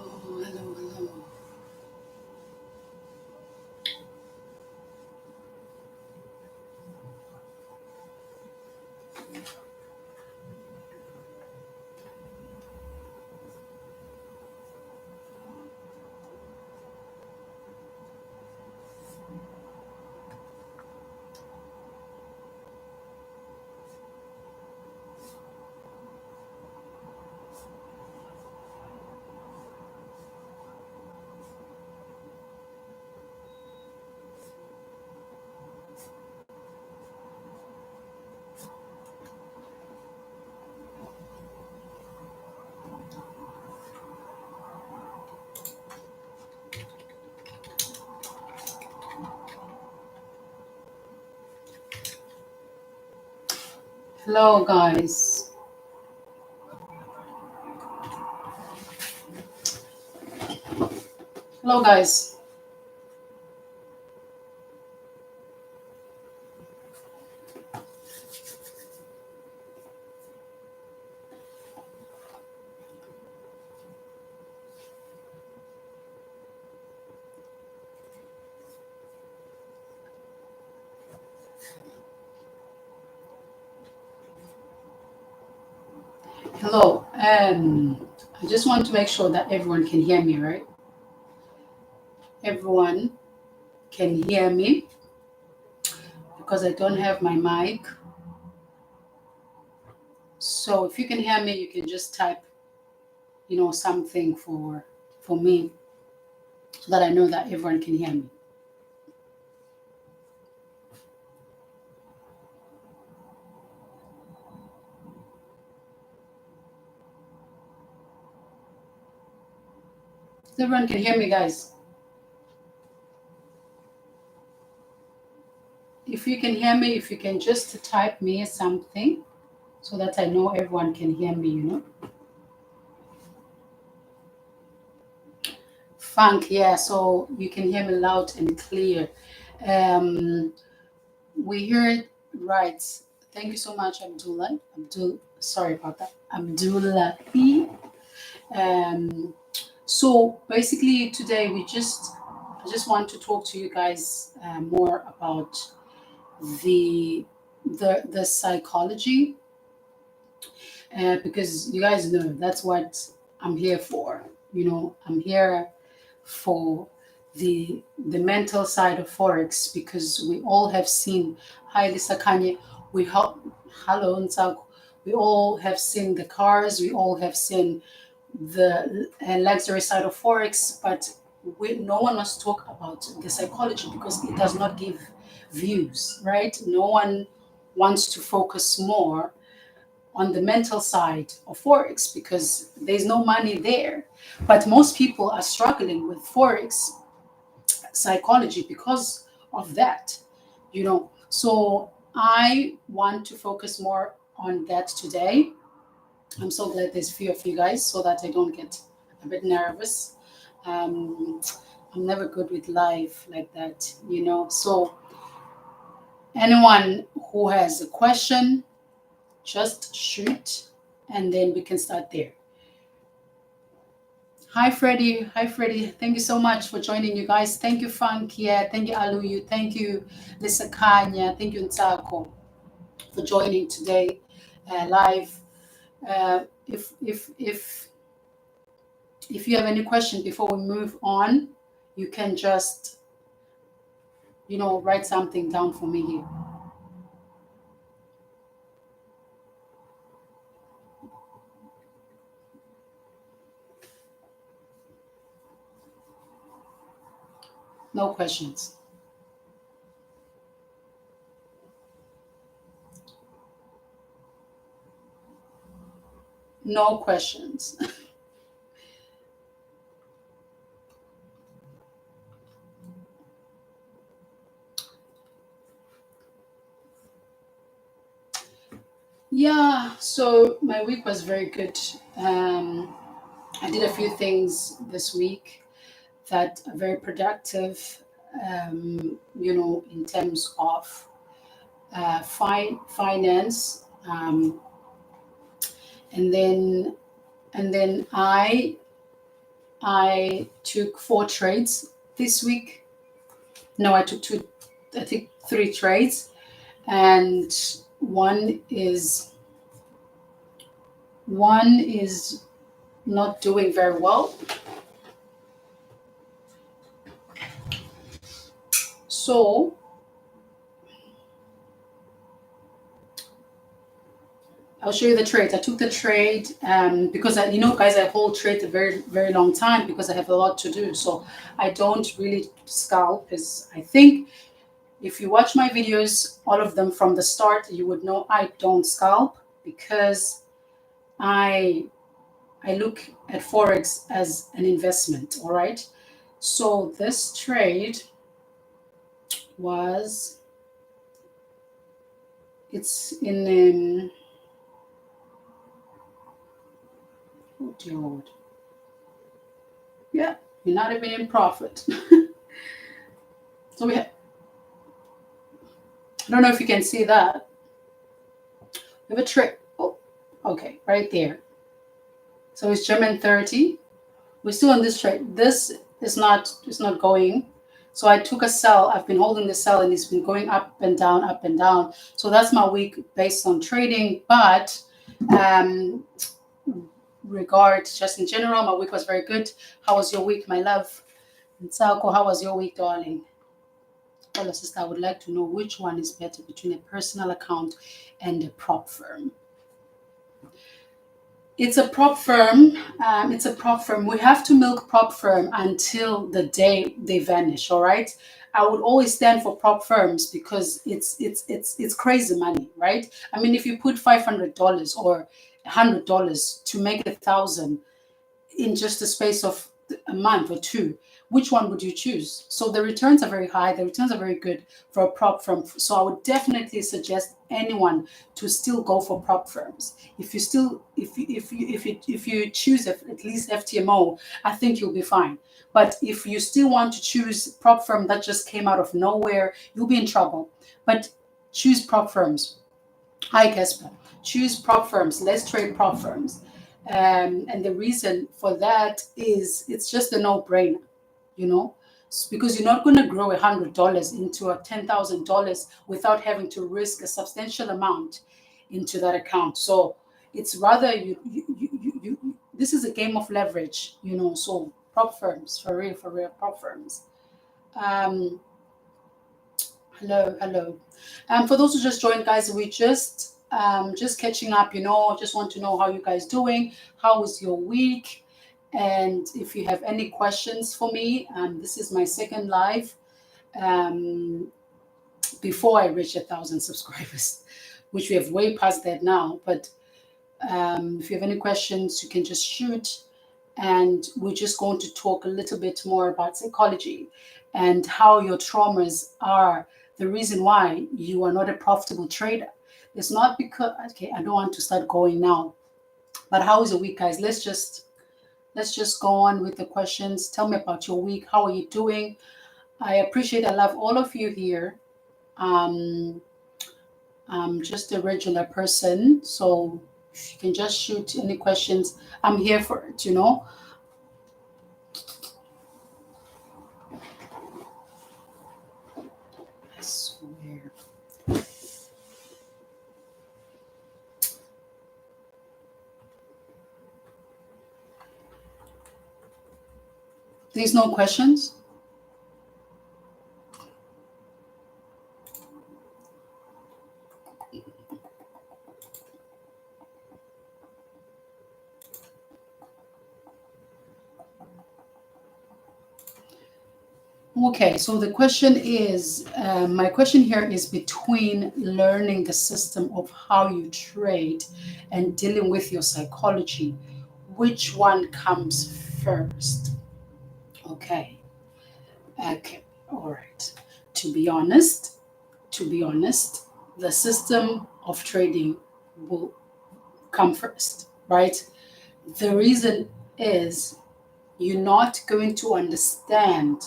Oh, hello, hello. Hello, guys. Hello, guys. Hello. I just want to make sure that everyone can hear me, right? Everyone can hear me because I don't have my mic. So if you can hear me, you can just type, something for me so that I know that everyone can hear me. Everyone can hear me, guys. If you can hear me, if you can just type me something so that I know everyone can hear me. Funk, yeah, so you can hear me loud and clear. We hear it right. Thank you so much, Abdullah. Sorry about that. Abdullah. Um, so basically today I just want to talk to you guys more about the the psychology, because you guys know that's what I'm here for. I'm here for the mental side of forex, because we all have seen. Hi, Lisa Kanye. Hello, Nsako. We all have seen the cars. We all have seen the luxury side of forex, but no one must talk about the psychology because it does not give views, right? No one wants to focus more on the mental side of forex because there's no money there. But most people are struggling with forex psychology because of that, So I want to focus more on that today. I'm so glad there's few of you guys so that I don't get a bit nervous. Um, I'm never good with live like that. So anyone who has a question, just shoot, and then we can start there. Hi, Freddie. Hi, Freddie. Thank you so much for joining, you guys. Thank you, Funk. Yeah, thank you, Aluyu. Thank you, Lisa Kanya. Thank you, Nsako, for joining today live. If you have any question before we move on, you can just write something down for me here. No questions. No questions. Yeah, so my week was very good. I did a few things this week that are very productive, in terms of finance. And then I took 4 trades this week. No, I took two. I think 3 trades, and one is not doing very well. So I'll show you the trades. I took the trade because guys, I hold trade a very, very long time because I have a lot to do. So I don't really scalp, because I think if you watch my videos, all of them from the start, you would know I don't scalp, because I look at forex as an investment. All right. So this trade it's in oh dear Lord. Yeah, you're not even in profit. So I don't know if you can see that. We have a trade. Oh, okay, right there. So it's German 30. We're still on this trade. This is not going. So I took a sell. I've been holding the sell and it's been going up and down, up and down. So that's my week based on trading. But just in general, my week was very good. How was your week, my love? And Salko, how was your week, darling? Hello, sister. I would like to know which one is better between a personal account and a prop firm. It's a prop firm. We have to milk prop firm until the day they vanish. All right. I would always stand for prop firms because it's crazy money, right? I mean, if you put $500 or $100 to make 1,000 in just a space of a month or two, which one would you choose? So the returns are very high, the returns are very good for a prop firm. So I would definitely suggest anyone to still go for prop firms. If you still if you choose at least FTMO, I think you'll be fine. But if you still want to choose prop firm that just came out of nowhere, you'll be in trouble. But choose prop firms. Hi, Casper. Choose prop firms. Let's trade prop firms. And the reason for that is it's just a no-brainer, you know, because you're not going to grow $100 into a $10,000 without having to risk a substantial amount into that account. So it's rather this is a game of leverage, you know. So prop firms, for real, prop firms. Um, Hello, hello. For those who just joined, guys, we just catching up. You know, just want to know how you guys doing. How was your week? And if you have any questions for me, this is my second live um, before I reach 1,000 subscribers, which we have way past that now. But if you have any questions, you can just shoot. And we're just going to talk a little bit more about psychology and how your traumas are the reason why you are not a profitable trader. It's not because, okay, I don't want to start going now, but how is your week, guys? Let's just go on with the questions. Tell me about your week. How are you doing? I love all of you here. um I'm just a regular person, so if you can just shoot any questions, I'm here for it, you know. I swear. There's no questions. Okay, so the question is, my question here is between learning the system of how you trade and dealing with your psychology, which one comes first? Okay, okay, all right. To be honest, to be honest, the system of trading will come first, right? The reason is you're not going to understand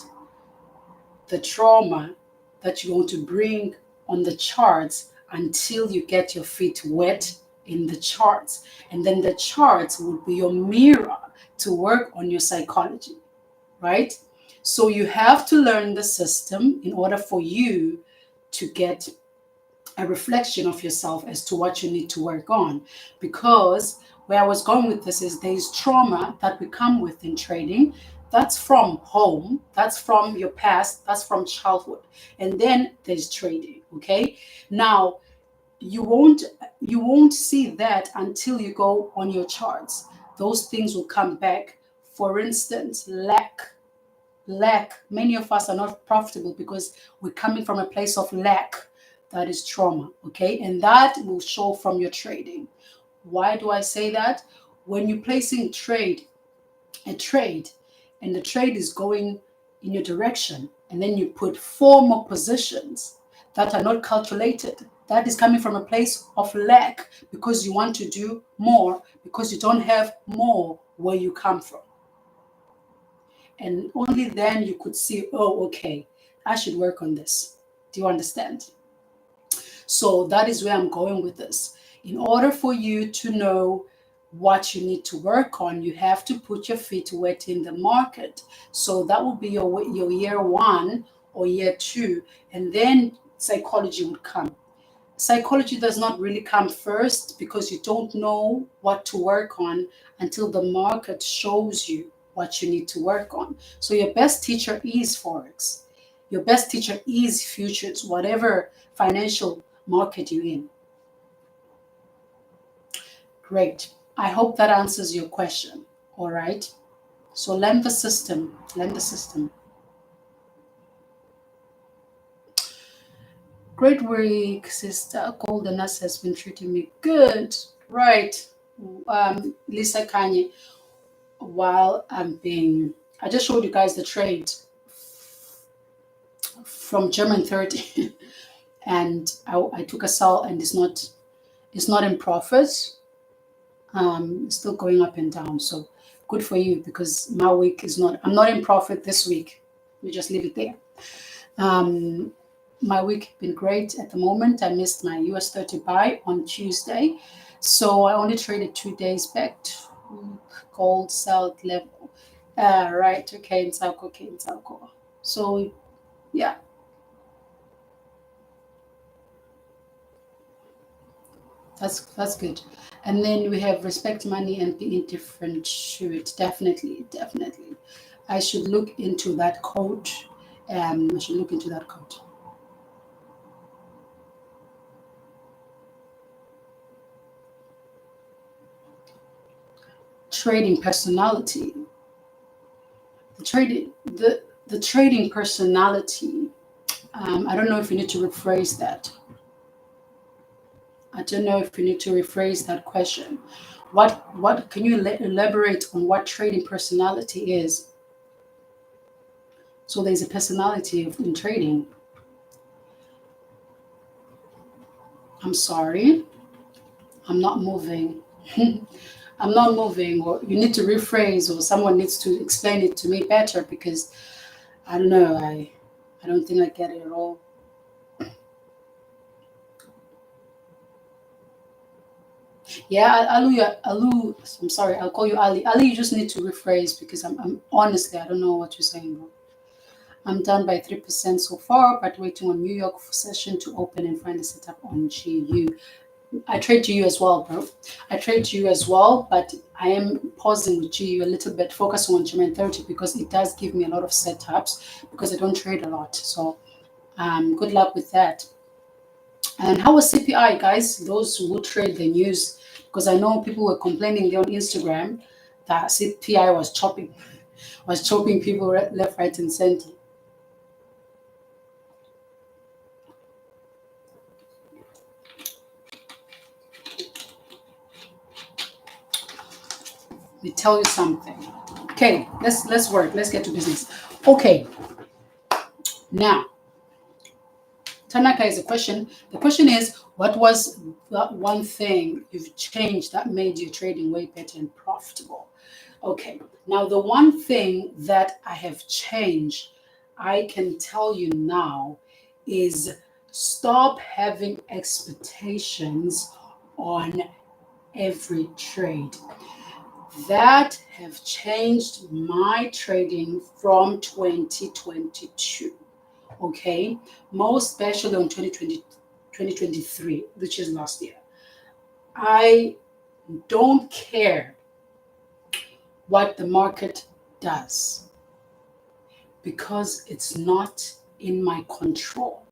the trauma that you want to bring on the charts until you get your feet wet in the charts. And then the charts will be your mirror to work on your psychology, right? So you have to learn the system in order for you to get a reflection of yourself as to what you need to work on. Because where I was going with this is there's trauma that we come with in trading. That's from home, that's from your past, that's from childhood. And then there's trading. Okay. Now you won't you won't see that until you go on your charts. Those things will come back. For instance, lack. Many of us are not profitable because we're coming from a place of lack. That is trauma. Okay. And that will show from your trading. Why do I say that? When you're placing a trade and the trade is going in your direction, and then you put four more positions that are not calculated, that is coming from a place of lack because you want to do more, because you don't have more where you come from. And only then you could see, oh, okay, I should work on this. Do you understand? So that is where I'm going with this. In order for you to know what you need to work on, you have to put your feet wet in the market. So that will be your year one or year two, and then psychology would come. Psychology does not really come first because you don't know what to work on until the market shows you what you need to work on. So your best teacher is forex. Your best teacher is futures, whatever financial market you're in. Great. I hope that answers your question. All right. So learn the system. Learn the system. Great week, sister. Goldeness has been treating me good. Right. Lisa Kanye, while I'm being I just showed you guys the trade from German 30, and I took a sell, and it's not in profit. It's still going up and down. So good for you, because my week is not. I'm not in profit this week. We just leave it there. Um, my week been great at the moment. I missed my US 30 buy on Tuesday, so I only traded 2 days back to gold sell level. Right. Okay. In South. Okay. In South. So yeah, that's good. And then we have respect money and be indifferent to it. Definitely, definitely. I should look into that code. I should look into that code. Trading personality. The trading personality. I don't know if you need to rephrase that. I don't know if you need to rephrase that question. What can you elaborate on what trading personality is? So there's a personality in trading. I'm sorry, I'm not moving. I'm not moving, or you need to rephrase, or someone needs to explain it to me better, because I don't know. I don't think I get it at all. Yeah, Alu. I'm sorry. I'll call you Ali. Ali, you just need to rephrase, because I'm honestly, I don't know what you're saying, bro. I'm done by 3% so far, but waiting on New York session to open and find a setup on GU. I trade GU as well, bro. I trade GU as well, but I am pausing with GU a little bit, focusing on German 30, because it does give me a lot of setups, because I don't trade a lot. So good luck with that. And how was CPI, guys? Those who trade the news, because I know people were complaining there on Instagram that CPI was chopping people left, right, and center. Let me tell you something. Okay, let's work. Let's get to business. Okay, now Tanaka is a question. The question is, what was that one thing you've changed that made your trading way better and profitable? Okay, now the one thing that I have changed, I can tell you now, is stop having expectations on every trade. That have changed my trading from 2022. Okay, most especially on 2023, which is last year. I don't care what the market does, because it's not in my control.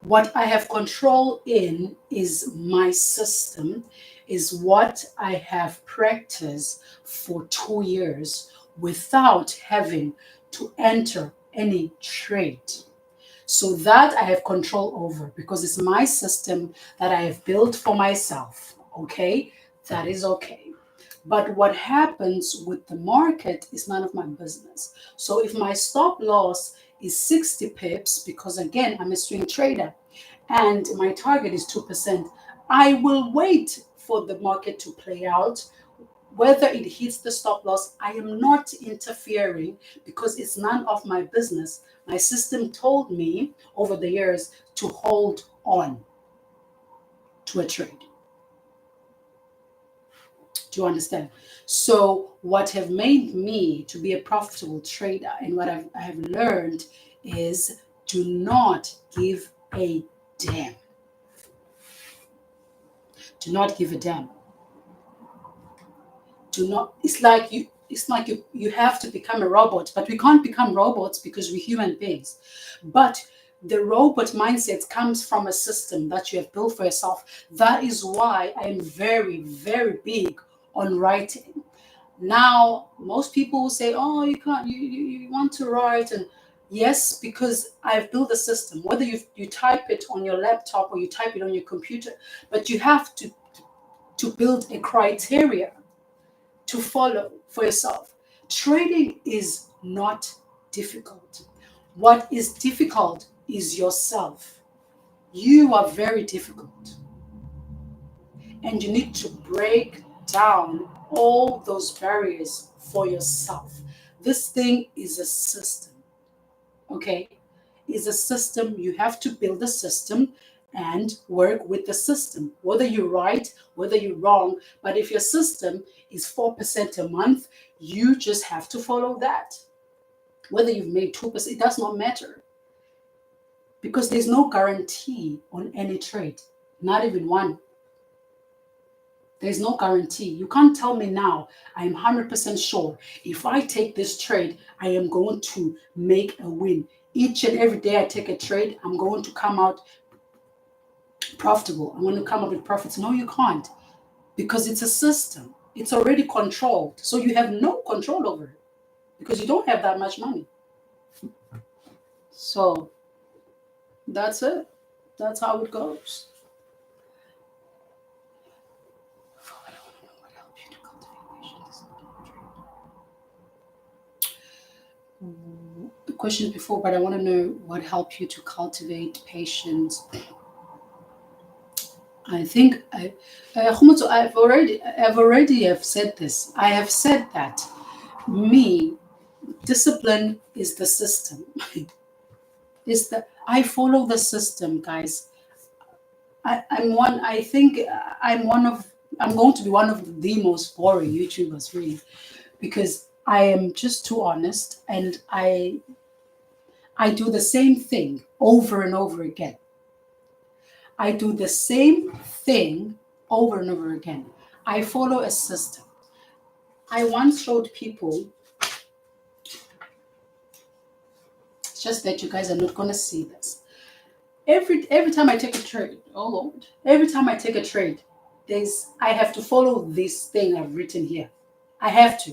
What I have control in is my system, is what I have practiced for 2 years without having to enter any trade. So that I have control over, because it's my system that I have built for myself. Okay, that is okay. But what happens with the market is none of my business. So if my stop loss is 60 pips, because again, I'm a swing trader and my target is 2%, I will wait for the market to play out. Whether it hits the stop loss, I am not interfering, because it's none of my business. My system told me over the years to hold on to a trade. Do you understand? So what have made me to be a profitable trader, and what I have learned, is do not give a damn. Do not give a damn. Do not. It's like you have to become a robot, but we can't become robots, because we're human beings. But the robot mindset comes from a system that you have built for yourself. That is why I am very, very big on writing. Now, most people will say, "Oh, you can't. You want to write?" And yes, because I've built a system. Whether you type it on your laptop or you type it on your computer, but you have to build a criteria to follow for yourself. Trading is not difficult. What is difficult is yourself. You are very difficult. And you need to break down all those barriers for yourself. This thing is a system, okay? Is a system. You have to build a system and work with the system, whether you're right, whether you're wrong. But if your system is 4% a month, you just have to follow that. Whether you've made 2%, it does not matter, because there's no guarantee on any trade, not even one. There's no guarantee. You can't tell me now, I'm 100% sure if I take this trade, I am going to make a win. Each and every day I take a trade, I'm going to come out profitable. I'm going to come up with profits. No, you can't, because it's a system. It's already controlled. So you have no control over it because you don't have that much money. So that's it. That's how it goes. The questions before, but I want to know what helped you to cultivate patience. I think Khumutu, I've already have said this. I have said that me, discipline is the system. Is the I follow the system, guys. I'm one. I think I'm one of. I'm going to be one of the most boring YouTubers, really, because I am just too honest, and I do the same thing over and over again. I do the same thing over and over again. I follow a system. I once showed people, it's just that you guys are not going to see this. Every time I take a trade, oh Lord, every time I take a trade, I have to follow this thing I've written here. I have to.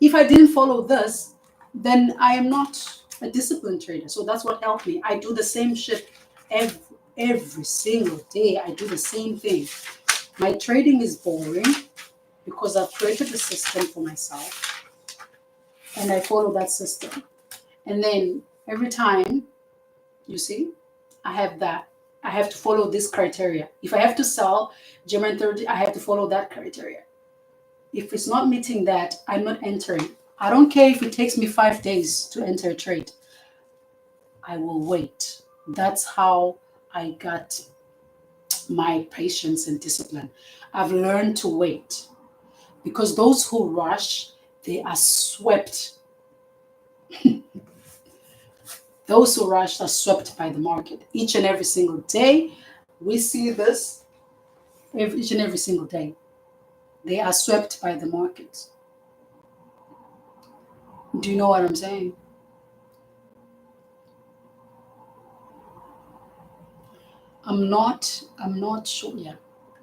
If I didn't follow this, then I am not a disciplined trader. So that's what helped me. I do the same shit every, every single day. I do the same thing. My trading is boring because I've created a system for myself and I follow that system. And then every time, you see, I have that. I have to follow this criteria. If I have to sell German 30, I have to follow that criteria. If it's not meeting that, I'm not entering. I don't care if it takes me 5 days to enter a trade. I will wait. That's how I got my patience and discipline. I've learned to wait, because those who rush, they are swept. Those who rush are swept by the market. Each and every single day, we see this each and every single day. They are swept by the market. Do you know what I'm saying? I'm not sure. Yeah.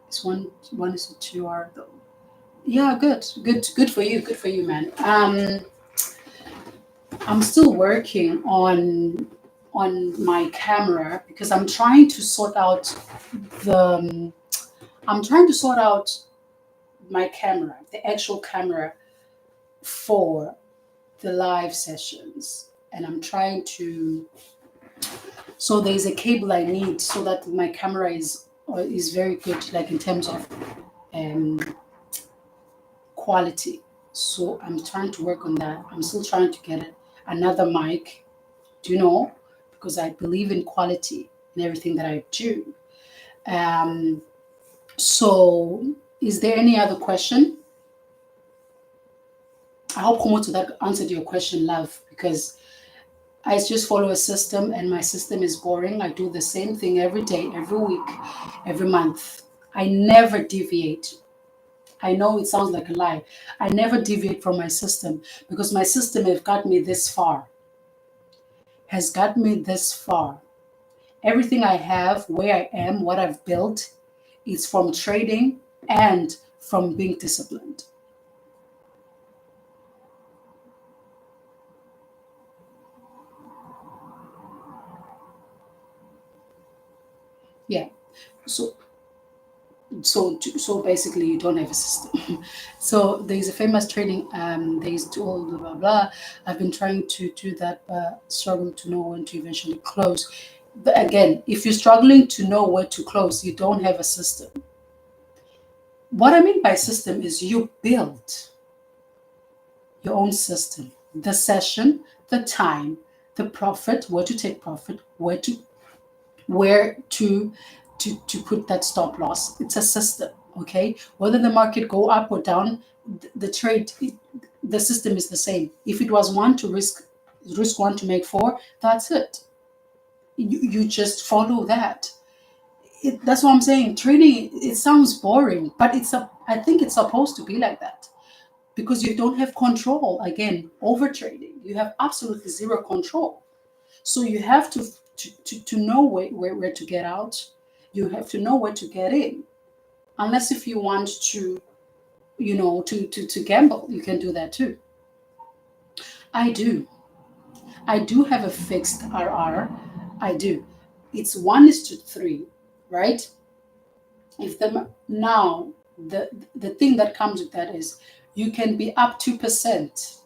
It's one is a 2 hour though. Yeah, good for you. Good for you, man. I'm still working on my camera because the I'm trying to sort out my camera, the actual camera for the live sessions, and I'm trying to. So there's a cable I need so that my camera is very good, like in terms of um, quality. So I'm trying to work on that. I'm still trying to get another mic. Do you know? Because I believe in quality in everything that I do. Um, so, is there any other question? I hope Komoto that answered your question, love, because I just follow a system and my system is boring. I do the same thing every day, every week, every month. I never deviate. I know it sounds like a lie. I never deviate from my system because my system has got me this far. Has got me this far. Everything I have, where I am, what I've built, is from trading and from being disciplined. Yeah. So So basically you don't have a system. So there's a famous trading there's tool blah blah blah. I've been trying to do that but struggle to know when to eventually close. But again, if you're struggling to know where to close, you don't have a system. What I mean by system is you build your own system, the session, the time, the profit, where to take profit, where to put that stop loss. It's a system. Okay, whether the market go up or down, the trade, the system is the same. If it was one to risk one to make four, that's it. You just follow that. That's what I'm saying. Trading, it sounds boring, but I think it's supposed to be like that, because you don't have control again over trading. You have absolutely zero control. So you have to know where to get out. You have to know where to get in. Unless if you want to, to gamble, you can do that too. I do. I do have a fixed RR. I do. It's 1:3, right? If the now the thing that comes with that is you can be up 2%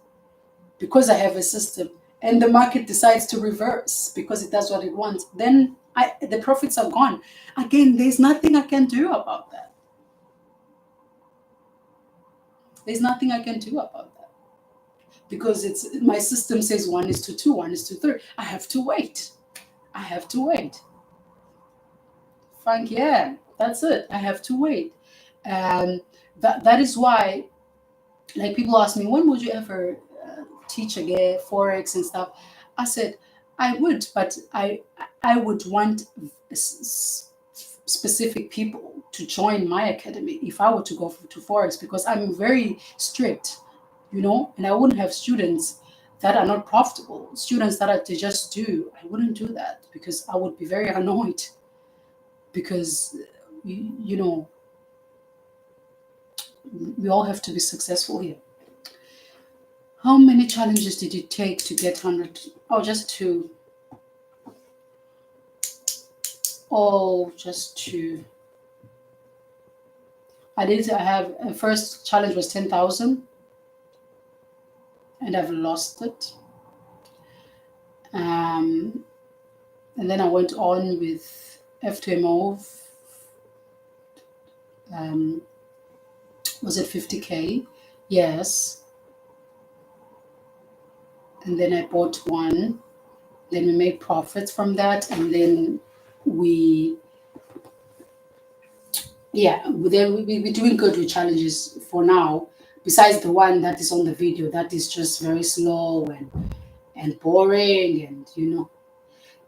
because I have a system, and the market decides to reverse because it does what it wants, then the profits are gone. Again, there's nothing I can do about that. There's nothing I can do about that because it's my system says 1:2, 1:3. I have to wait. I have to wait. Frank, yeah, that's it. I have to wait. And that is why, like, people ask me, when would you ever teach again forex and stuff? I said I would, but I would want specific people to join my academy if I were to go to forex, because I'm very strict, and I wouldn't have students that are not profitable, students that they just do. I wouldn't do that because I would be very annoyed, because you know we all have to be successful here. How many challenges did it take to get 100? Oh, just two. Oh, just two. I have a first challenge was 10,000, and I've lost it. Um, and then I went on with F2MO. Um, was it 50K? Yes. And then I bought one. Then we made profits from that, and then we're doing good with challenges for now. Besides the one that is on the video, that is just very slow and boring, and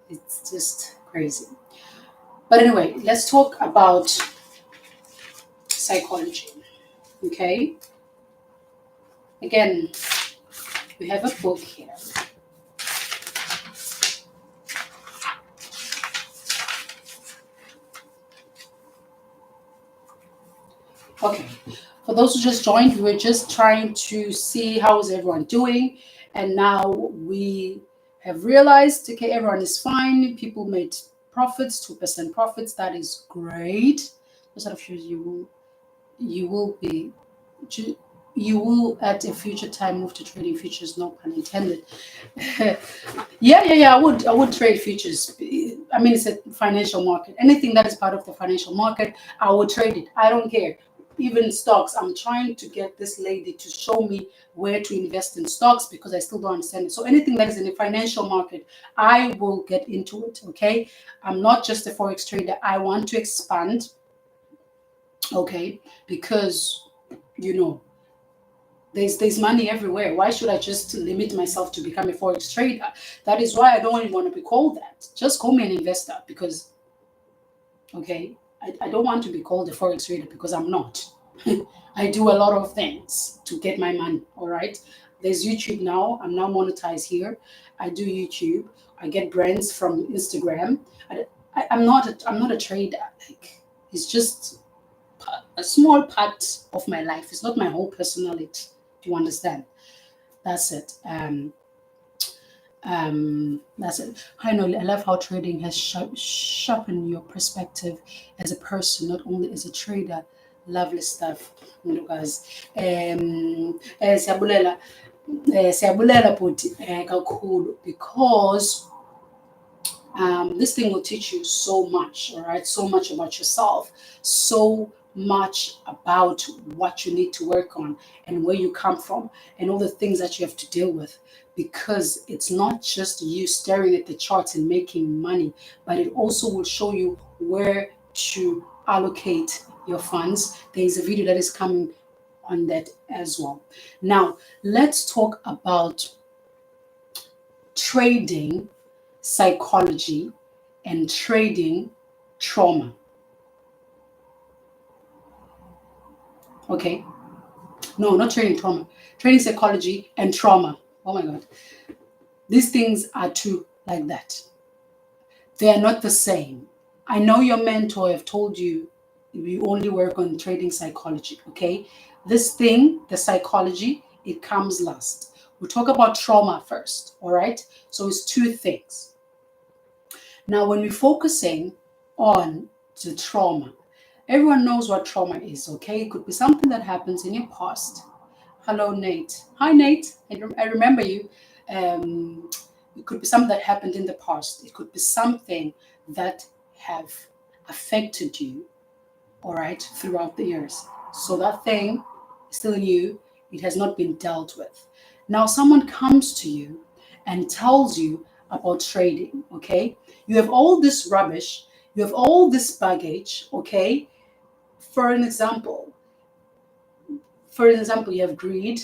it's just crazy. But anyway, let's talk about psychology. Okay. Again, we have a book here. Okay, for those who just joined, we were just trying to see how is everyone doing, and now we have realized, okay, everyone is fine. People made profits, 2% profits. That is great. Those sort of shoes you will be you will at a future time move to trading futures, no pun intended. Yeah, I would trade futures. I mean, it's a financial market. Anything that is part of the financial market, I would trade it. I don't care. Even stocks, I'm trying to get this lady to show me where to invest in stocks because I still don't understand it. So anything that is in the financial market, I will get into it. Okay, I'm not just a forex trader. I want to expand. Okay, because you know there's money everywhere. Why should I just limit myself to become a forex trader? That is why I don't even want to be called that. Just call me an investor, because okay, I don't want to be called a forex trader because I'm not. I do a lot of things to get my money. All right, there's YouTube now. I'm now monetized here. I do YouTube. I get brands from Instagram. I'm not a trader. Like, it's just a small part of my life. It's not my whole personality. Do you understand? That's it. That's it. I know. I love how trading has sharpened your perspective as a person, not only as a trader. Lovely stuff, guys. Siyabulela, siyabulela bhuti kakhulu, because this thing will teach you so much, all right? So much about yourself, so much about what you need to work on and where you come from and all the things that you have to deal with. Because it's not just you staring at the charts and making money, but it also will show you where to allocate your funds. There is a video that is coming on that as well. Now, let's talk about trading psychology and trading trauma. Okay? No, not trading trauma. Trading psychology and trauma. Oh my God. These things are two like that. They are not the same. I know your mentor have told you you only work on trading psychology, okay? This thing, the psychology, it comes last. We'll talk about trauma first, all right? So it's two things. Now, when we're focusing on the trauma, everyone knows what trauma is, okay? It could be something that happens in your past. Hello, Nate. Hi, Nate. I remember you. Um, it could be something that happened in the past. It could be something that have affected you, all right, throughout the years. So that thing is still in you. It has not been dealt with. Now, someone comes to you and tells you about trading, okay? You have all this rubbish, you have all this baggage, okay? For an example, you have greed,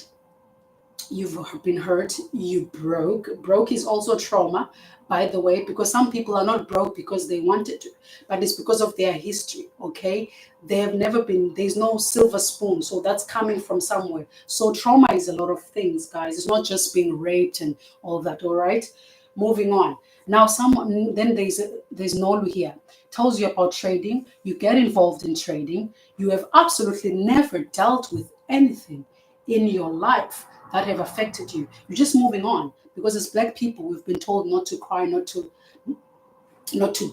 you've been hurt, you broke is also trauma, by the way, because some people are not broke because they wanted to, but it's because of their history, okay? They have never been, there's no silver spoon, so that's coming from somewhere. So trauma is a lot of things, guys. It's not just being raped and all that. All right, moving on. Now someone, then there's Nolu here, tells you about trading. You get involved in trading. You have absolutely never dealt with anything in your life that have affected you. You're just moving on, because as Black people, we've been told not to cry, not to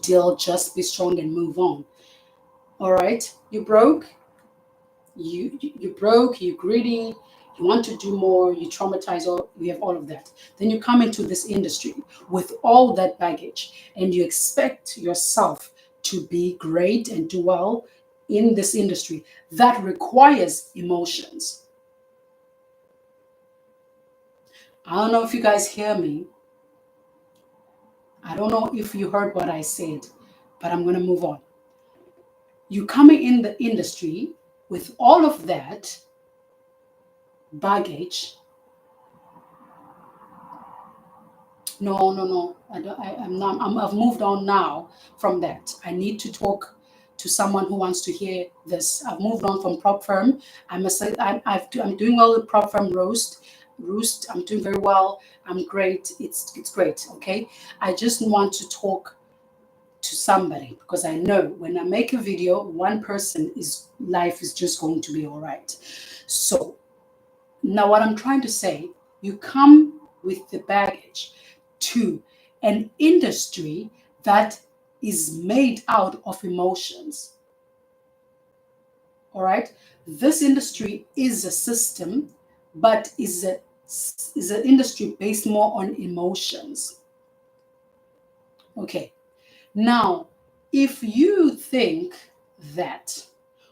deal, just be strong and move on. All right, you broke, you broke, you greedy, you want to do more, you traumatize, all we have all of that. Then you come into this industry with all that baggage, and you expect yourself to be great and do well in this industry that requires emotions. I don't know if you guys hear me. I don't know if you heard what I said, but I'm going to move on. You coming in the industry with all of that baggage. No. I don't, I'm not. I've moved on now from that. I need to talk to someone who wants to hear this. I've moved on from prop firm. I'm doing well with prop firm roost. I'm doing very well. I'm great. It's great. Okay. I just want to talk to somebody, because I know when I make a video, one person is life is just going to be all right. So now what I'm trying to say, you come with the baggage to an industry that is made out of emotions. All right. This industry is a system, but is an industry based more on emotions. Okay. Now, if you think that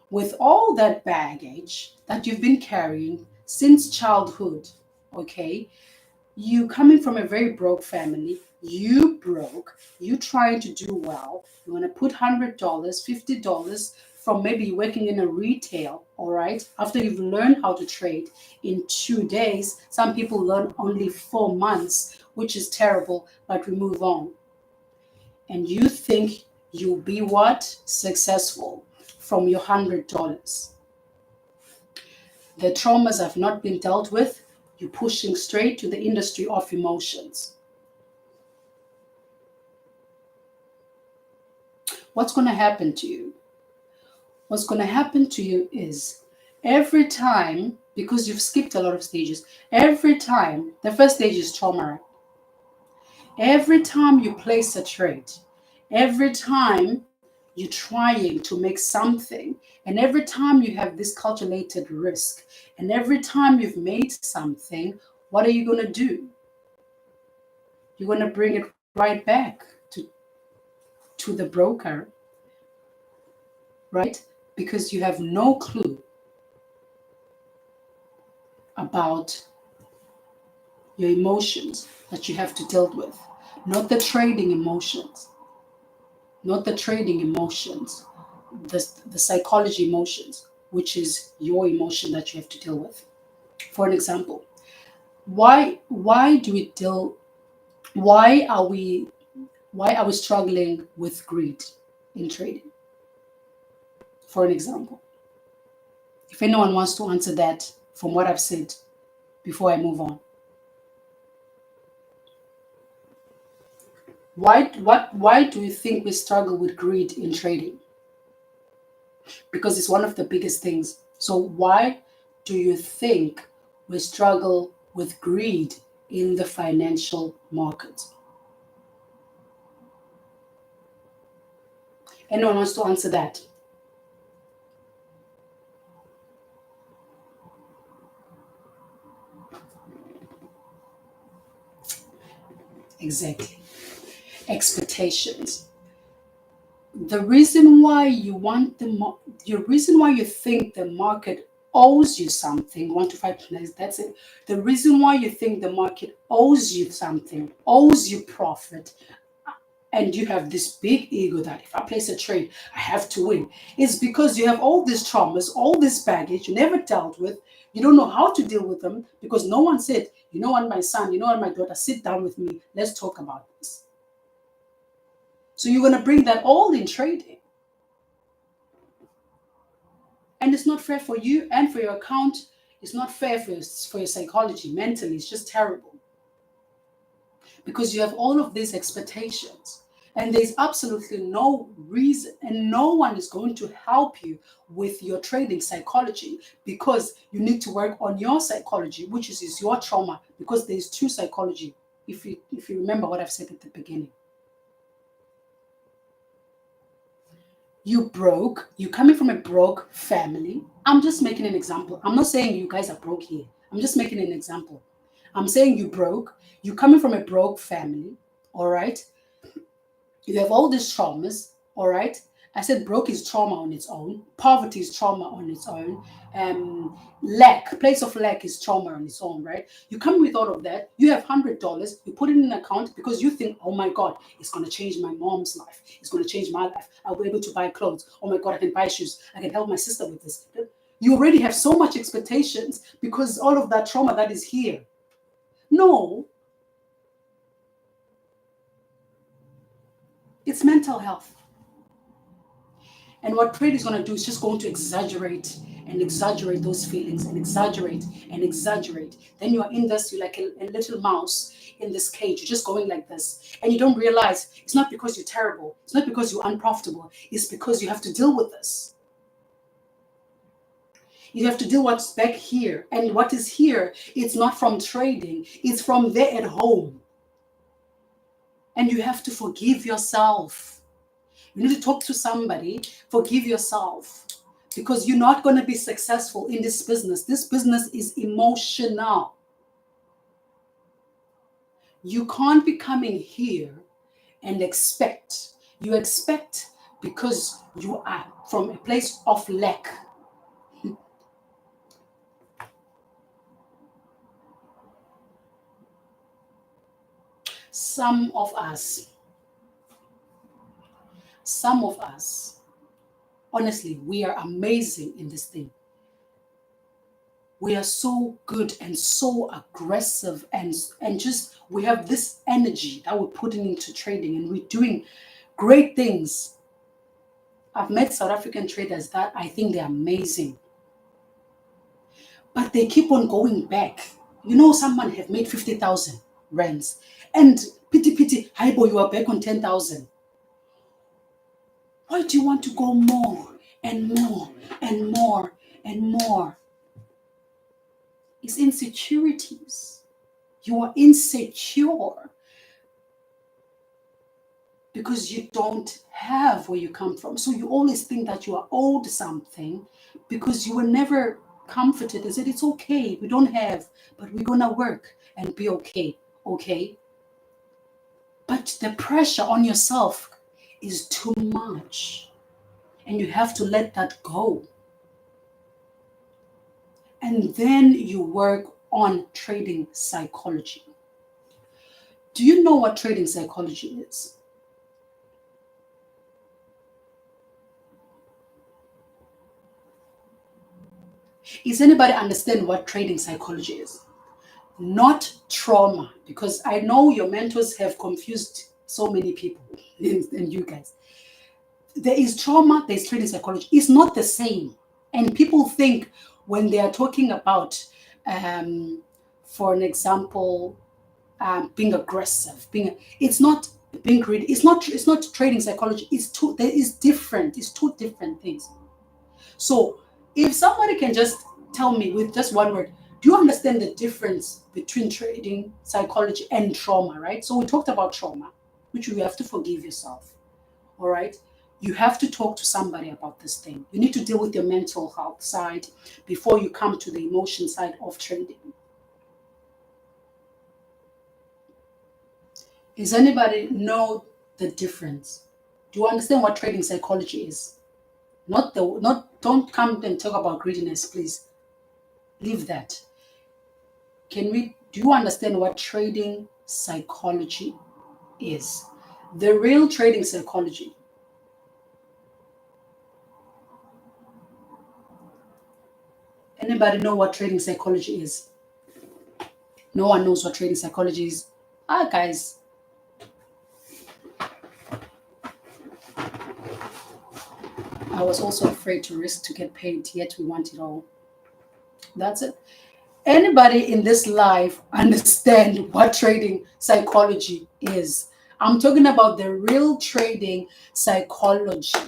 with all that baggage that you've been carrying since childhood, okay, you coming from a very broke family, you trying to do well, you want to put $100, $50 from maybe working in a retail, all right, after you've learned how to trade in 2 days. Some people learn only 4 months, which is terrible, but we move on. And you think you'll be what? Successful from your $100. The traumas have not been dealt with. You're pushing straight to the industry of emotions. What's going to happen to you? What's going to happen to you is every time, because you've skipped a lot of stages, every time, the first stage is trauma. Every time you place a trade, every time you're trying to make something, and every time you have this calculated risk, and every time you've made something, what are you going to do? You're going to bring it right back to the broker, right? Because you have no clue about your emotions that you have to deal with, not the trading emotions, not the trading emotions, the psychology emotions, which is your emotion that you have to deal with. For an example, why do we deal why are we struggling with greed in trading? For an example, if anyone wants to answer that from what I've said before I move on. Why do you think we struggle with greed in trading? Because it's one of the biggest things. So why do you think we struggle with greed in the financial market? Anyone wants to answer that? Exactly. Expectations. The reason why you want the reason why you think the market owes you something, 1 to 5 minutes, that's it. The reason why you think the market owes you something, owes you profit, and you have this big ego that if I place a trade, I have to win, is because you have all these traumas, all this baggage you never dealt with. You don't know how to deal with them because no one said, you know what, my son, you know what, my daughter, sit down with me. Let's talk about this. So you're going to bring that all in trading. And it's not fair for you and for your account. It's not fair for your psychology. Mentally, it's just terrible. Because you have all of these expectations. And there's absolutely no reason, and no one is going to help you with your trading psychology because you need to work on your psychology, which is your trauma, because there's two psychology, if you remember what I've said at the beginning. You're coming from a broke family. I'm just making an example. I'm not saying you guys are broke here. I'm just making an example. I'm saying you broke. You're coming from a broke family, all right? You have all these traumas, all right? I said broke is trauma on its own. Poverty is trauma on its own. Place of lack is trauma on its own, right? You come with all of that. You have $100. You put it in an account because you think, oh my God, it's going to change my mom's life. It's going to change my life. I'll be able to buy clothes. Oh my God, I can buy shoes. I can help my sister with this. You already have so much expectations because all of that trauma that is here. No, it's mental health. And what trade is going to do is just going to exaggerate and exaggerate those feelings and exaggerate and exaggerate. Then you are in this, you're like a little mouse in this cage. You're just going like this. And you don't realize it's not because you're terrible. It's not because you're unprofitable. It's because you have to deal with this. You have to deal with what's back here. And what is here, it's not from trading. It's from there at home. And you have to forgive yourself. You need to talk to somebody, forgive yourself, because you're not going to be successful in this business. This business is emotional. You can't be coming here and expect. You expect because you are from a place of lack. Some of us, some of us, honestly, we are amazing in this thing. We are so good and so aggressive and just we have this energy that we're putting into trading and we're doing great things. I've met South African traders that I think they're amazing, but they keep on going back. You know, someone have made 50,000 rands and pity, hi boy, you are back on 10,000. Why do you want to go more and more and more and more? It's insecurities. You are insecure. because you don't have where you come from. So you always think that you are owed something because you were never comforted and said, it's okay, we don't have, but we're going to work and be okay. Okay. But the pressure on yourself is too much. And you have to let that go. And then you work on trading psychology. Do you know what trading psychology is? Is anybody understand what trading psychology is? Not trauma, because I know your mentors have confused so many people and you guys. There is trauma, there's trading psychology. It's not the same. And people think when they are talking about, for an example, being aggressive, it's not being greedy. It's not trading psychology. There is different. It's two different things. So if somebody can just tell me with just one word, do you understand the difference between trading psychology and trauma, right? So we talked about trauma, which you have to forgive yourself, all right? You have to talk to somebody about this thing. You need to deal with your mental health side before you come to the emotion side of trading. Does anybody know the difference? Do you understand what trading psychology is? Don't come and talk about greediness, please. Leave that. Do you understand what trading psychology is? The real trading psychology. Anybody know what trading psychology is? No one knows what trading psychology is. Ah, guys. I was also afraid to risk to get paid, yet we want it all. That's it. Anybody in this life understand what trading psychology is? I'm talking about the real trading psychology.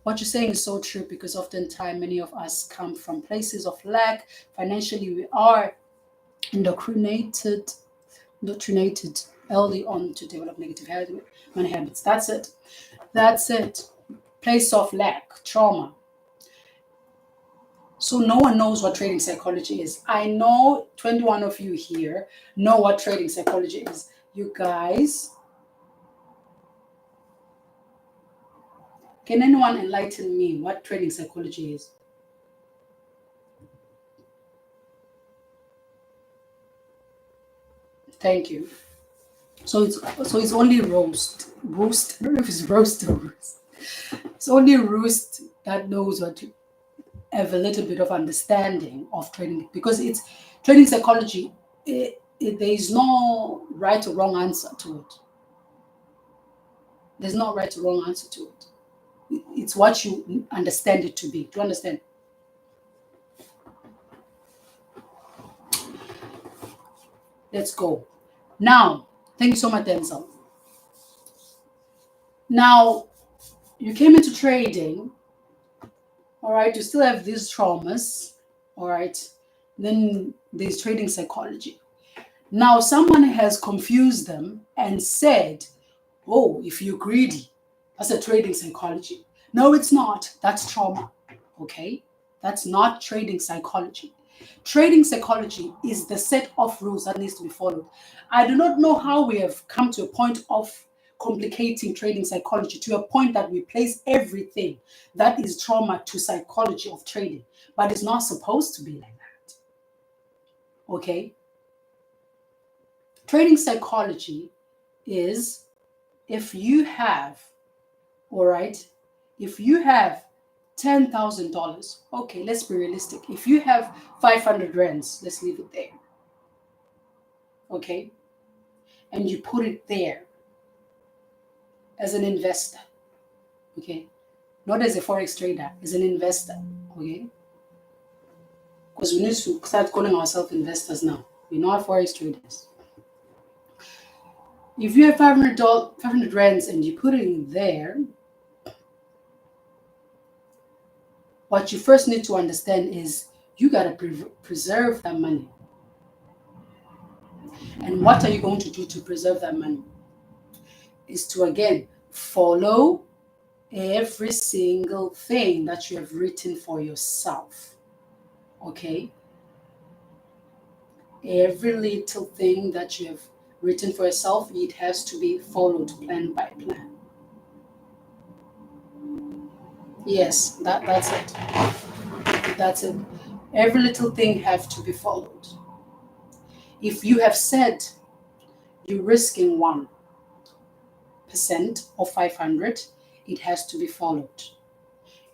What you're saying is so true, because oftentimes many of us come from places of lack. Financially, we are indoctrinated early on to develop negative money habits. That's it. That's it. Place of lack, trauma. So no one knows what trading psychology is. I know 21 of you here know what trading psychology is. You guys, can anyone enlighten me what trading psychology is? Thank you. So it's only roast. I don't know if it's roast or roast. It's only roast that knows what to have a little bit of understanding of trading, because it's trading psychology. There is no right or wrong answer to it. There's no right or wrong answer to it. It's what you understand it to be. Do you understand? Let's go. Now, thank you so much, Denzel. Now, you came into trading, all right, you still have these traumas, all right, then there's trading psychology. Now, someone has confused them and said, oh, if you're greedy, that's a trading psychology. No, it's not. That's trauma, okay? That's not trading psychology. Trading psychology is the set of rules that needs to be followed. I do not know how we have come to a point of complicating trading psychology to a point that we place everything that is trauma to psychology of trading, but it's not supposed to be like that. Okay? Trading psychology is, if you have, all right, if you have $10,000, okay, let's be realistic. If you have 500 rands, let's leave it there, okay, and you put it there as an investor, okay, not as a forex trader, as an investor, okay, because we need to start calling ourselves investors now. We're not forex traders. If you have 500 rands and you put it in there, what you first need to understand is you got to preserve that money. And what are you going to do to preserve that money? is to, again, follow every single thing that you have written for yourself. Okay? Every little thing that you have written for yourself, it has to be followed plan by plan. Yes, that's it. That's it. Every little thing have to be followed. If you have said you're risking 1% of 500, it has to be followed.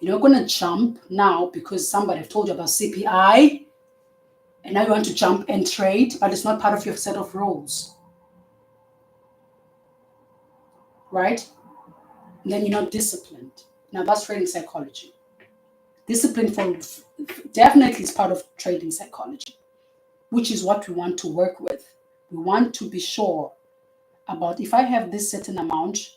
You're not going to jump now because somebody have told you about CPI and now you want to jump and trade, but it's not part of your set of rules. Right? And then you're not disciplined. Now that's trading psychology. Discipline definitely is part of trading psychology, which is what we want to work with. We want to be sure about, if I have this certain amount,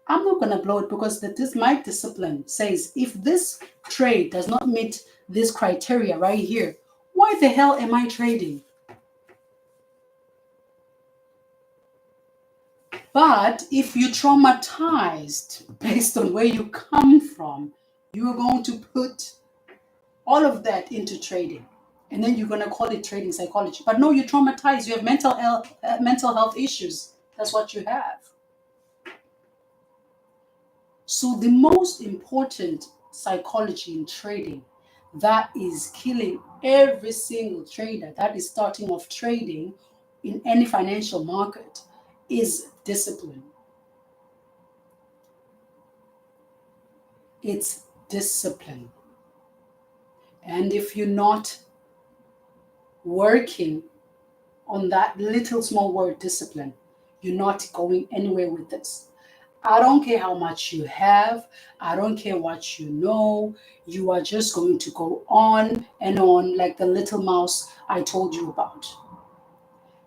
I'm not going to blow it, because my discipline says if this trade does not meet this criteria right here, why the hell am I trading? But if you're traumatized based on where you come from, you're going to put all of that into trading. And then you're going to call it trading psychology. But no, you're traumatized. You have mental health issues. That's what you have. So the most important psychology in trading that is killing every single trader that is starting off trading in any financial market is discipline. It's discipline. And if you're not working on that little small word discipline, you're not going anywhere with this. I don't care how much you have. I don't care what you know. You are just going to go on and on like the little mouse I told you about.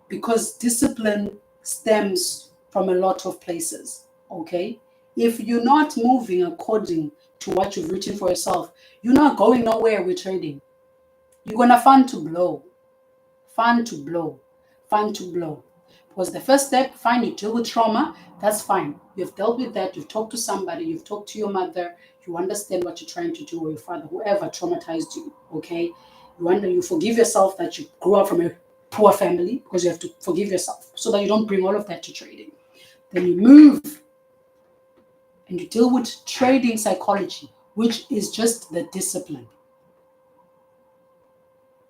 Because discipline stems from a lot of places, okay? If you're not moving according to what you've written for yourself, you're not going nowhere with trading. You're going to fun to blow. Fun to blow. Fun to blow. Because the first step, fine, you deal with trauma, that's fine. You've dealt with that, you've talked to somebody, you've talked to your mother, you understand what you're trying to do, or your father, whoever traumatized you, okay? You forgive yourself that you grew up from a poor family, because you have to forgive yourself so that you don't bring all of that to trading. Then you move and you deal with trading psychology, which is just the discipline.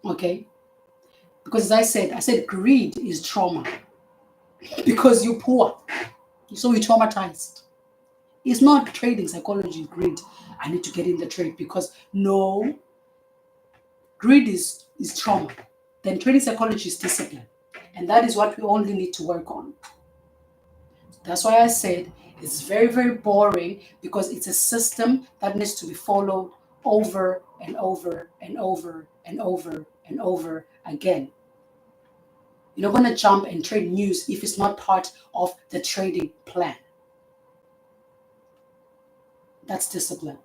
Okay? Because as I said greed is trauma. Because you're poor. So you're traumatized. It's not trading psychology, greed. I need to get in the trade, because no, greed is trauma. Then trading psychology is discipline. And that is what we only need to work on. That's why I said it's very, very boring, because it's a system that needs to be followed over and over and over and over and over again. You're not going to jump and trade news if it's not part of the trading plan. That's discipline.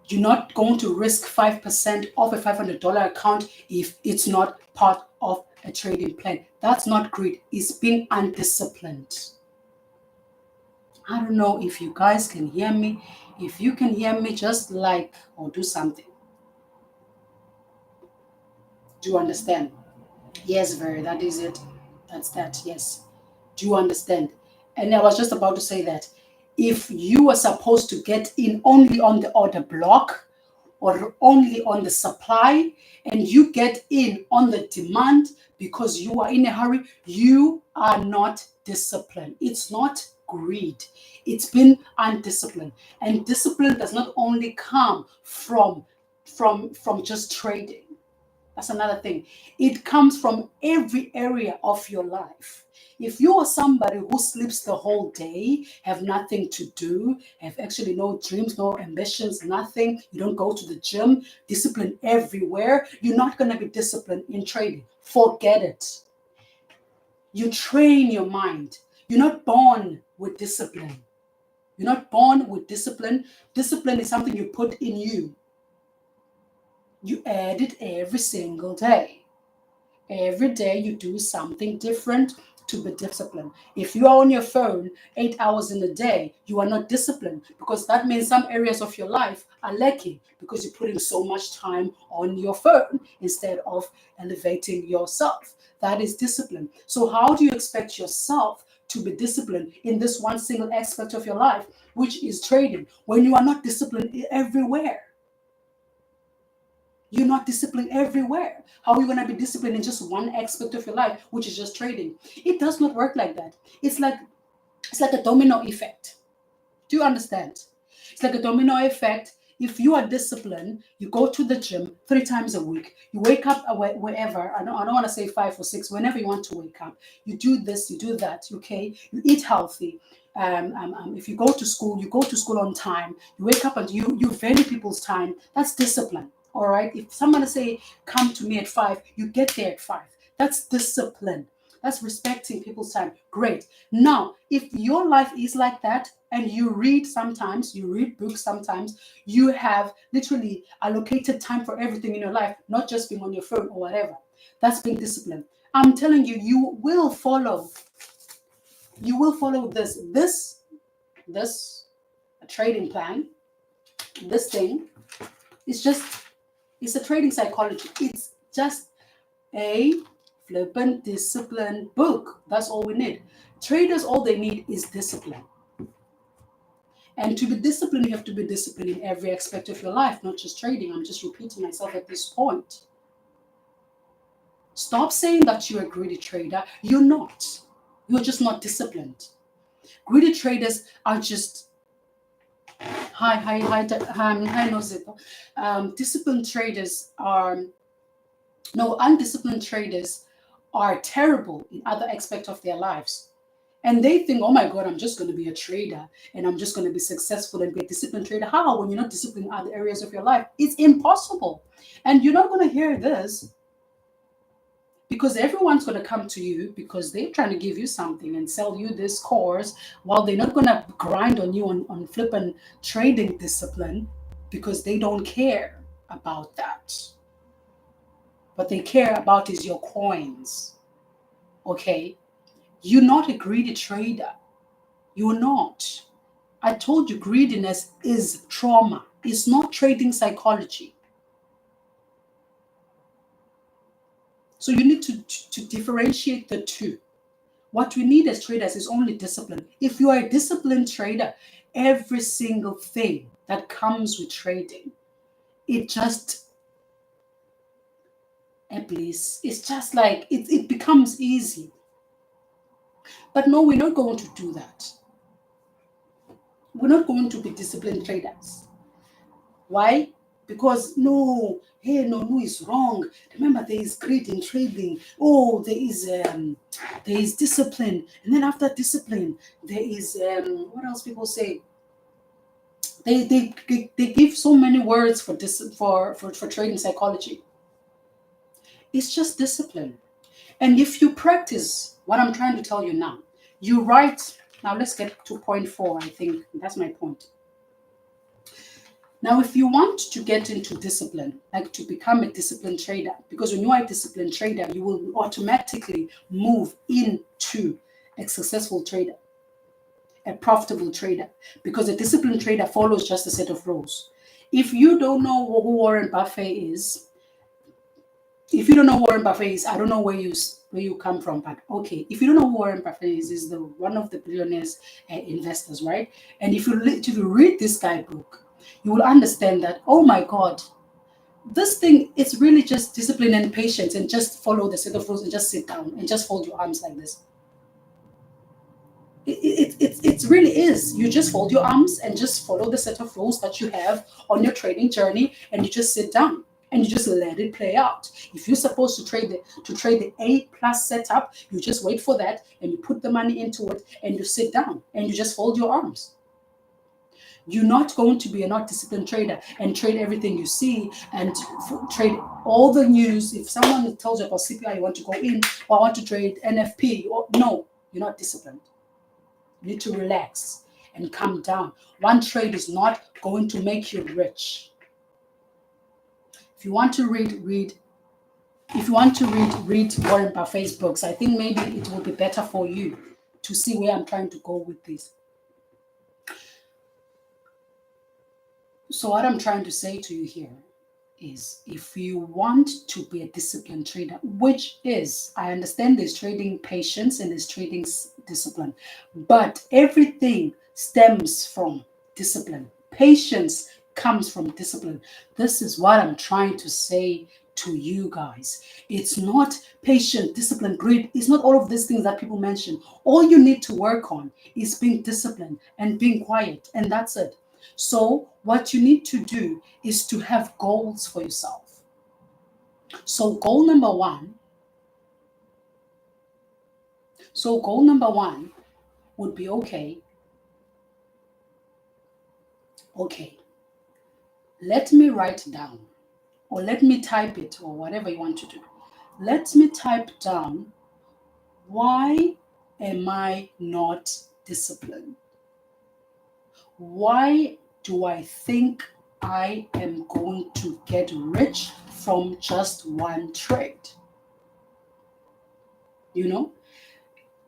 You're not going to risk 5% of a $500 account if it's not part of a trading plan. That's not greed. It's being undisciplined. I don't know if you guys can hear me. If you can hear me, just like or do something. Do you understand? Yes, Very, that is it. That's that, yes. Do you understand? And I was just about to say that if you are supposed to get in only on the order block or only on the supply, and you get in on the demand because you are in a hurry, you are not disciplined. It's not greed. It's been undisciplined. And discipline does not only come from just trading. That's another thing. It comes from every area of your life. If you are somebody who sleeps the whole day, have nothing to do, have actually no dreams, no ambitions, nothing, you don't go to the gym, discipline everywhere, you're not going to be disciplined in trading. Forget it. You train your mind. You're not born with discipline. You're not born with discipline. Discipline is something you put in you. You add it every single day. Every day you do something different. to be disciplined. If you are on your phone 8 hours in a day, you are not disciplined, because that means some areas of your life are lacking because you're putting so much time on your phone instead of elevating yourself. That is discipline. So how do you expect yourself to be disciplined in this one single aspect of your life, which is trading, when you are not disciplined everywhere? You're not disciplined everywhere. How are you going to be disciplined in just one aspect of your life, which is just trading? It does not work like that. It's like a domino effect. Do you understand? It's like a domino effect. If you are disciplined, you go to the gym 3 times a week. You wake up wherever. I don't want to say 5 or 6. Whenever you want to wake up, you do this, you do that. Okay, you eat healthy. If you go to school, you go to school on time. You wake up and you value people's time. That's discipline. All right. If someone say come to me at 5, you get there at 5. That's discipline. That's respecting people's time. Great. Now, if your life is like that, and you read sometimes, you read books sometimes, you have literally allocated time for everything in your life, not just being on your phone or whatever. That's being disciplined. I'm telling you, you will follow this a trading plan. This thing is it's a trading psychology. It's just a flippant discipline book. That's all we need. Traders, all they need is discipline. And to be disciplined, you have to be disciplined in every aspect of your life, not just trading. I'm just repeating myself at this point. Stop saying that you're a greedy trader. You're not. You're just not disciplined. Greedy traders are just hi Nozito. Disciplined traders are no undisciplined traders are terrible in other aspects of their lives. And they think, oh my God, I'm just going to be a trader and I'm just going to be successful and be a disciplined trader. How? When you're not disciplined in other areas of your life, it's impossible. And you're not going to hear this because everyone's going to come to you because they're trying to give you something and sell you this course, while they're not going to grind on you on flipping trading discipline, because they don't care about that. What they care about is your coins. Okay? You're not a greedy trader. You're not. I told you greediness is trauma. It's not trading psychology. So you need to differentiate the two. What we need as traders is only discipline. If you are a disciplined trader, every single thing that comes with trading, it just, at least, it's just like, it becomes easy. But no, we're not going to do that. We're not going to be disciplined traders. Why? Because no is wrong. Remember, there is greed in trading. Oh, there is discipline, and then after discipline, there is what else people say. They give so many words for trading psychology. It's just discipline, and if you practice what I'm trying to tell you now, you write. Now let's get to point 4. I think that's my point. Now, if you want to get into discipline, like to become a disciplined trader, because when you are a disciplined trader, you will automatically move into a successful trader, a profitable trader, because a disciplined trader follows just a set of rules. If you don't know who Warren Buffett is, I don't know where you come from, but okay. If you don't know who Warren Buffett is the one of the billionaires investors, right? And if you read this guy book, you will understand that, oh my God, this thing is really just discipline and patience, and just follow the set of rules and just sit down and just fold your arms like this. It really is. You just fold your arms and just follow the set of rules that you have on your trading journey, and you just sit down and you just let it play out. If you're supposed to trade the A+ setup, you just wait for that and you put the money into it and you sit down and you just fold your arms. You're not going to be a not disciplined trader and trade everything you see and trade all the news. If someone tells you about CPI, you want to go in, or I want to trade NFP, no, you're not disciplined. You need to relax and calm down. One trade is not going to make you rich. If you want to read If you want to read Warren Buffett's books, I think maybe it will be better for you to see where I'm trying to go with this. So what I'm trying to say to you here is, if you want to be a disciplined trader, which is, I understand there's trading patience and there's trading discipline, but everything stems from discipline. Patience comes from discipline. This is what I'm trying to say to you guys. It's not patience, discipline, greed. It's not all of these things that people mention. All you need to work on is being disciplined and being quiet, and that's it. So what you need to do is to have goals for yourself. So goal number one, would be, okay, let me write down, or let me type it, or whatever you want to do. Let me type down, why am I not disciplined? Why do I think I am going to get rich from just one trade? You know?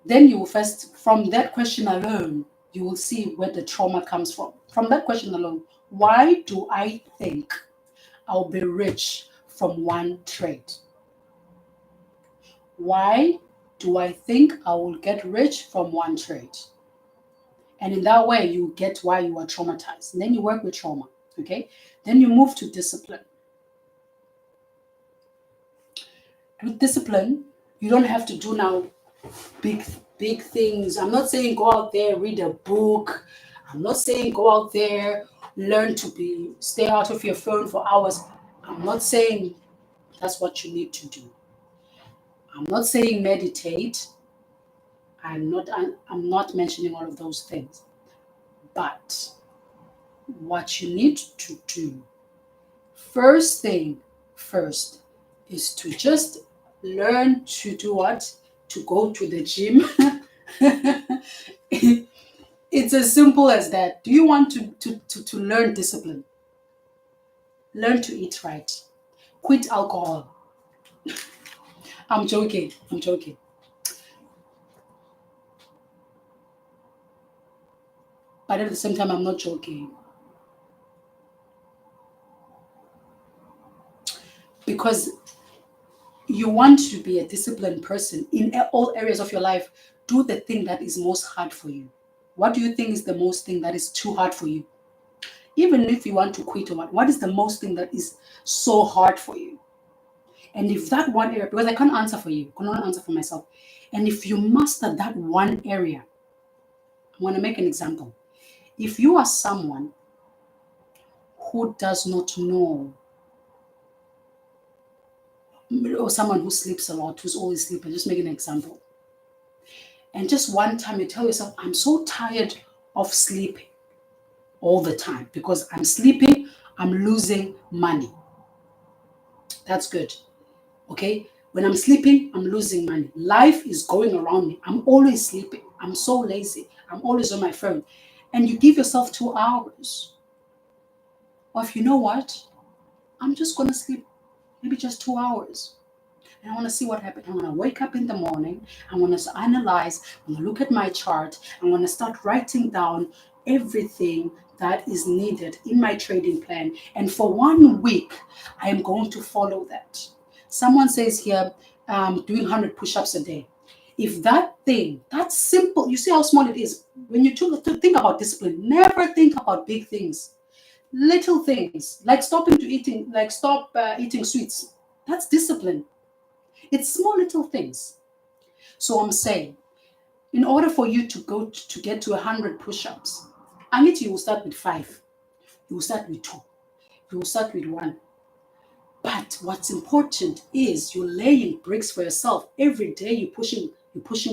Then you will first, from that question alone, you will see where the trauma comes from. From that question alone, why do I think I'll be rich from one trade? Why do I think I will get rich from one trade? And in that way, you get why you are traumatized. And then you work with trauma, okay? Then you move to discipline. With discipline, you don't have to do now big things. I'm not saying go out there, read a book. I'm not saying go out there, learn to stay out of your phone for hours. I'm not saying that's what you need to do. I'm not saying meditate. I'm not mentioning all of those things. But what you need to do, first thing first, is to just learn to do what? To go to the gym. It's as simple as that. Do you want to learn discipline? Learn to eat right. Quit alcohol. I'm joking. I'm joking. But at the same time, I'm not joking. Because you want to be a disciplined person in all areas of your life. Do the thing that is most hard for you. What do you think is the most thing that is too hard for you? Even if you want to quit or what is the most thing that is so hard for you? And if that one area, because I can't answer for you, I cannot answer for myself. And if you master that one area, I want to make an example. If you are someone who does not know, or someone who sleeps a lot, who's always sleeping, just make an example. And just one time you tell yourself, I'm so tired of sleeping all the time because I'm sleeping, I'm losing money. That's good. Okay? When I'm sleeping, I'm losing money. Life is going around me. I'm always sleeping. I'm so lazy. I'm always on my phone. And you give yourself 2 hours. Or if you know what, I'm just going to sleep maybe just 2 hours. And I want to see what happens. I'm going to wake up in the morning. I'm going to analyze. I'm going to look at my chart. I'm going to start writing down everything that is needed in my trading plan. And for 1 week, I am going to follow that. Someone says here, doing 100 push-ups a day. If that thing, that's simple, you see how small it is. When you think about discipline, never think about big things. Little things, like stop eating sweets. That's discipline. It's small little things. So I'm saying, in order for you to get to 100 push-ups, I need you will start with 5. You will start with 2. You will start with 1. But what's important is you're laying bricks for yourself. Every day you're pushing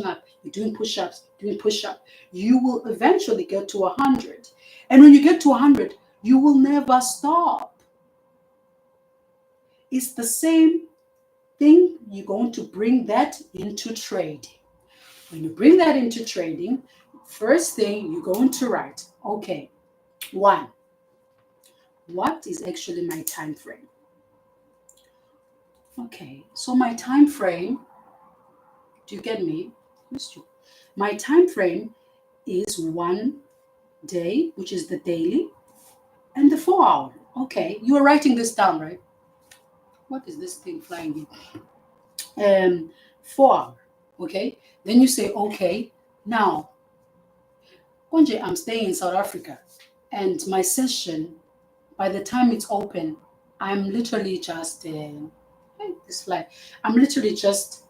up, you're doing push-ups, doing push-up. You will eventually get to 100. And when you get to 100, you will never stop. It's the same thing. You're going to bring that into trading. When you bring that into trading, first thing you're going to write, okay, 1, what is actually my time frame? Okay, so my time frame, do you get me? Missed you. My time frame is 1 day, which is the daily, and the 4 hour. Okay, you are writing this down, right? What is this thing flying here? 4 hour. Okay, then you say, okay, now, Konje, I'm staying in South Africa, and my session, by the time it's open, I'm literally just, hey, this fly, I'm literally just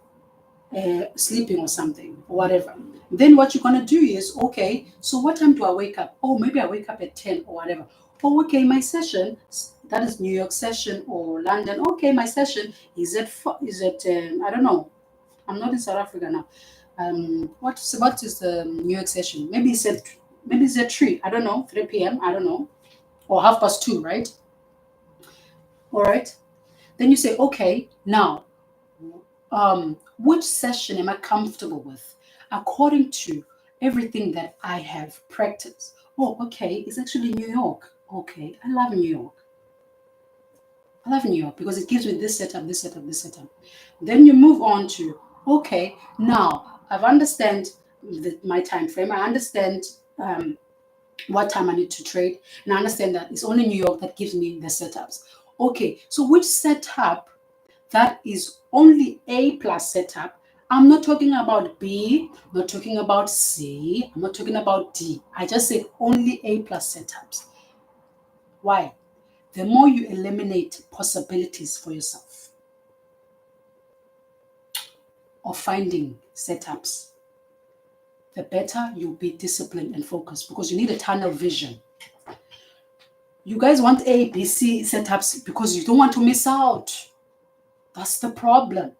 sleeping or something, or whatever. Then what you're gonna do is, okay, so what time do I wake up? Oh, maybe I wake up at 10 or whatever. Oh, okay, my session, that is New York session or London. Okay, my session is I don't know. I'm not in South Africa now. What is the New York session? Maybe it's at 3. I don't know, 3 p.m. I don't know, or 2:30, right? All right. Then you say, okay, now which session am I comfortable with according to everything that I have practiced? Oh, okay, it's actually New York. Okay, I love New York. I love New York because it gives me this setup, this setup, this setup. Then you move on to, okay, now I've understand my time frame. I understand what time I need to trade, and I understand that it's only New York that gives me the setups. Okay, so which setup that is only A plus setup? I'm not talking about B, not talking about C, I'm not talking about D. I just said only A plus setups. Why? The more you eliminate possibilities for yourself of finding setups, the better you'll be disciplined and focused because you need a tunnel vision. You guys want A, B, C setups because you don't want to miss out. That's the problem.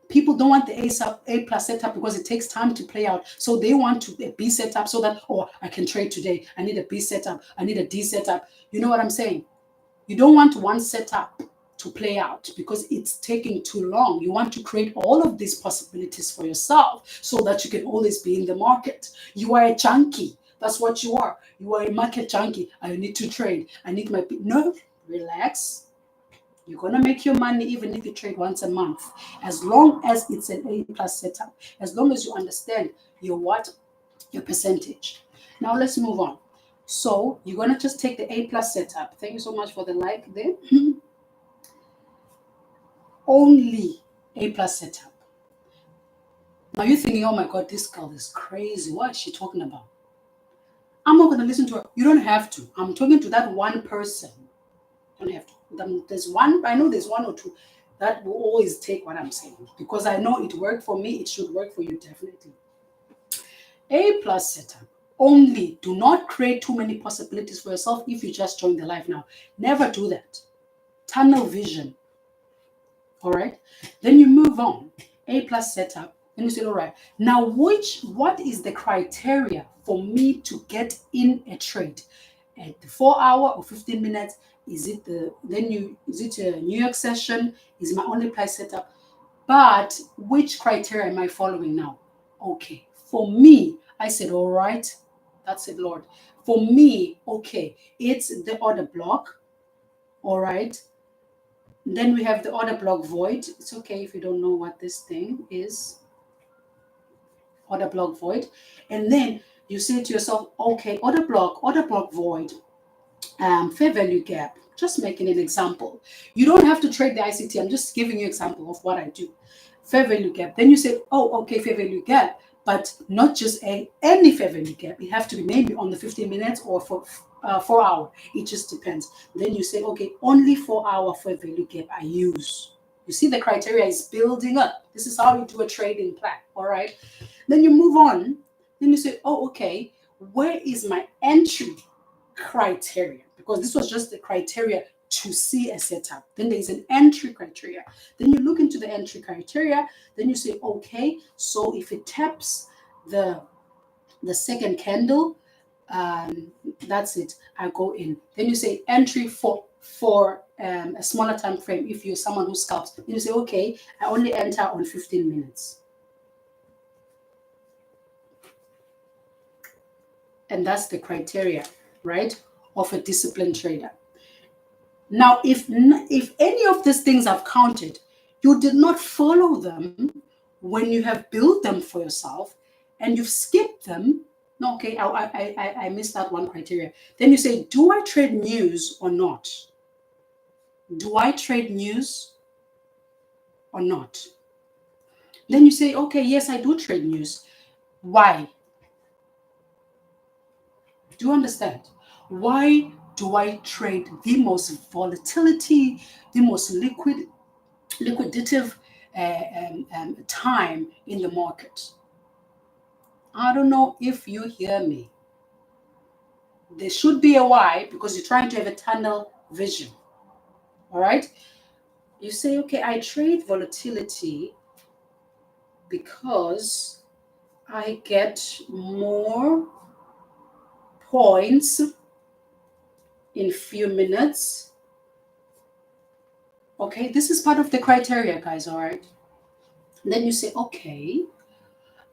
People don't want the A plus setup because it takes time to play out. So they want to a B setup so that, oh, I can trade today. I need a B setup. I need a D setup. You know what I'm saying? You don't want one setup to play out because it's taking too long. You want to create all of these possibilities for yourself so that you can always be in the market. You are a junkie. That's what you are. You are a market junkie. I need to trade. I need my... No, relax. You're going to make your money even if you trade once a month, as long as it's an A plus setup, as long as you understand your what, your percentage. Now let's move on. So you're going to just take the A plus setup. Thank you so much for the like there. Only A plus setup. Now you're thinking, oh my God, this girl is crazy. What is she talking about? I'm not going to listen to her. You don't have to. I'm talking to that one person. You don't have to. There's one, I know there's one or two that will always take what I'm saying because I know it worked for me. It should work for you definitely. A plus setup. Only do not create too many possibilities for yourself if you just join the live now. Never do that. Tunnel vision. All right. Then you move on. A plus setup. Then you say, all right. Now, what is the criteria for me to get in a trade? At the 4 hour or 15 minutes? Is it a New York session? Is it my only price setup? But which criteria am I following now? Okay. For me, I said, all right. That's it, Lord. For me, okay, it's the order block. All right. Then we have the order block void. It's okay if you don't know what this thing is. Order block void. And then you say to yourself, okay, order block void, fair value gap. Just making an example. You don't have to trade the ICT. I'm just giving you an example of what I do. Fair value gap. Then you say, oh, okay, fair value gap, but not just any fair value gap. It have to be maybe on the 15 minutes or for 4 hour. It just depends. Then you say, okay, only 4 hour fair value gap I use. You see the criteria is building up. This is how you do a trading plan. All right. Then you move on. Then you say, oh, okay, where is my entry criteria? Because this was just the criteria to see a setup. Then there's an entry criteria. Then you look into the entry criteria. Then you say, okay, so if it taps the second candle, that's it. I go in. Then you say entry for a smaller time frame. If you're someone who scalps, then you say, okay, I only enter on 15 minutes. And that's the criteria, right, of a disciplined trader. Now, if any of these things I've counted, You did not follow them when you have built them for yourself and you've skipped them. No, okay, I missed that one criteria. Then you say, do I trade news or not? Do I trade news or not? Then you say, okay, yes, I do trade news. Why? Do you understand? Why do I trade the most volatility, the most liquidative time in the market? I don't know if you hear me. There should be a why because you're trying to have a tunnel vision. All right? You say, okay, I trade volatility because I get more points in few minutes. Okay, this is part of the criteria, guys, all right? And then you say, okay,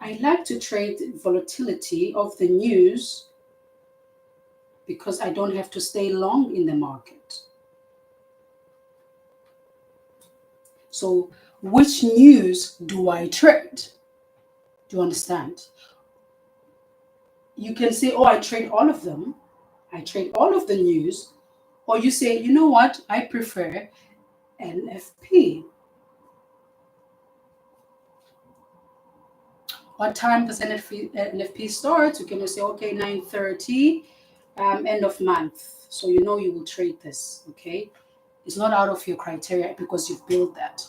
I like to trade volatility of the news because I don't have to stay long in the market. So, which news do I trade? Do you understand? You can say, oh, I trade all of them. I trade all of the news. Or you say, you know what? I prefer NFP. What time does NFP start? You can say, okay, 9:30, end of month. So you know you will trade this, okay? It's not out of your criteria because you've built that.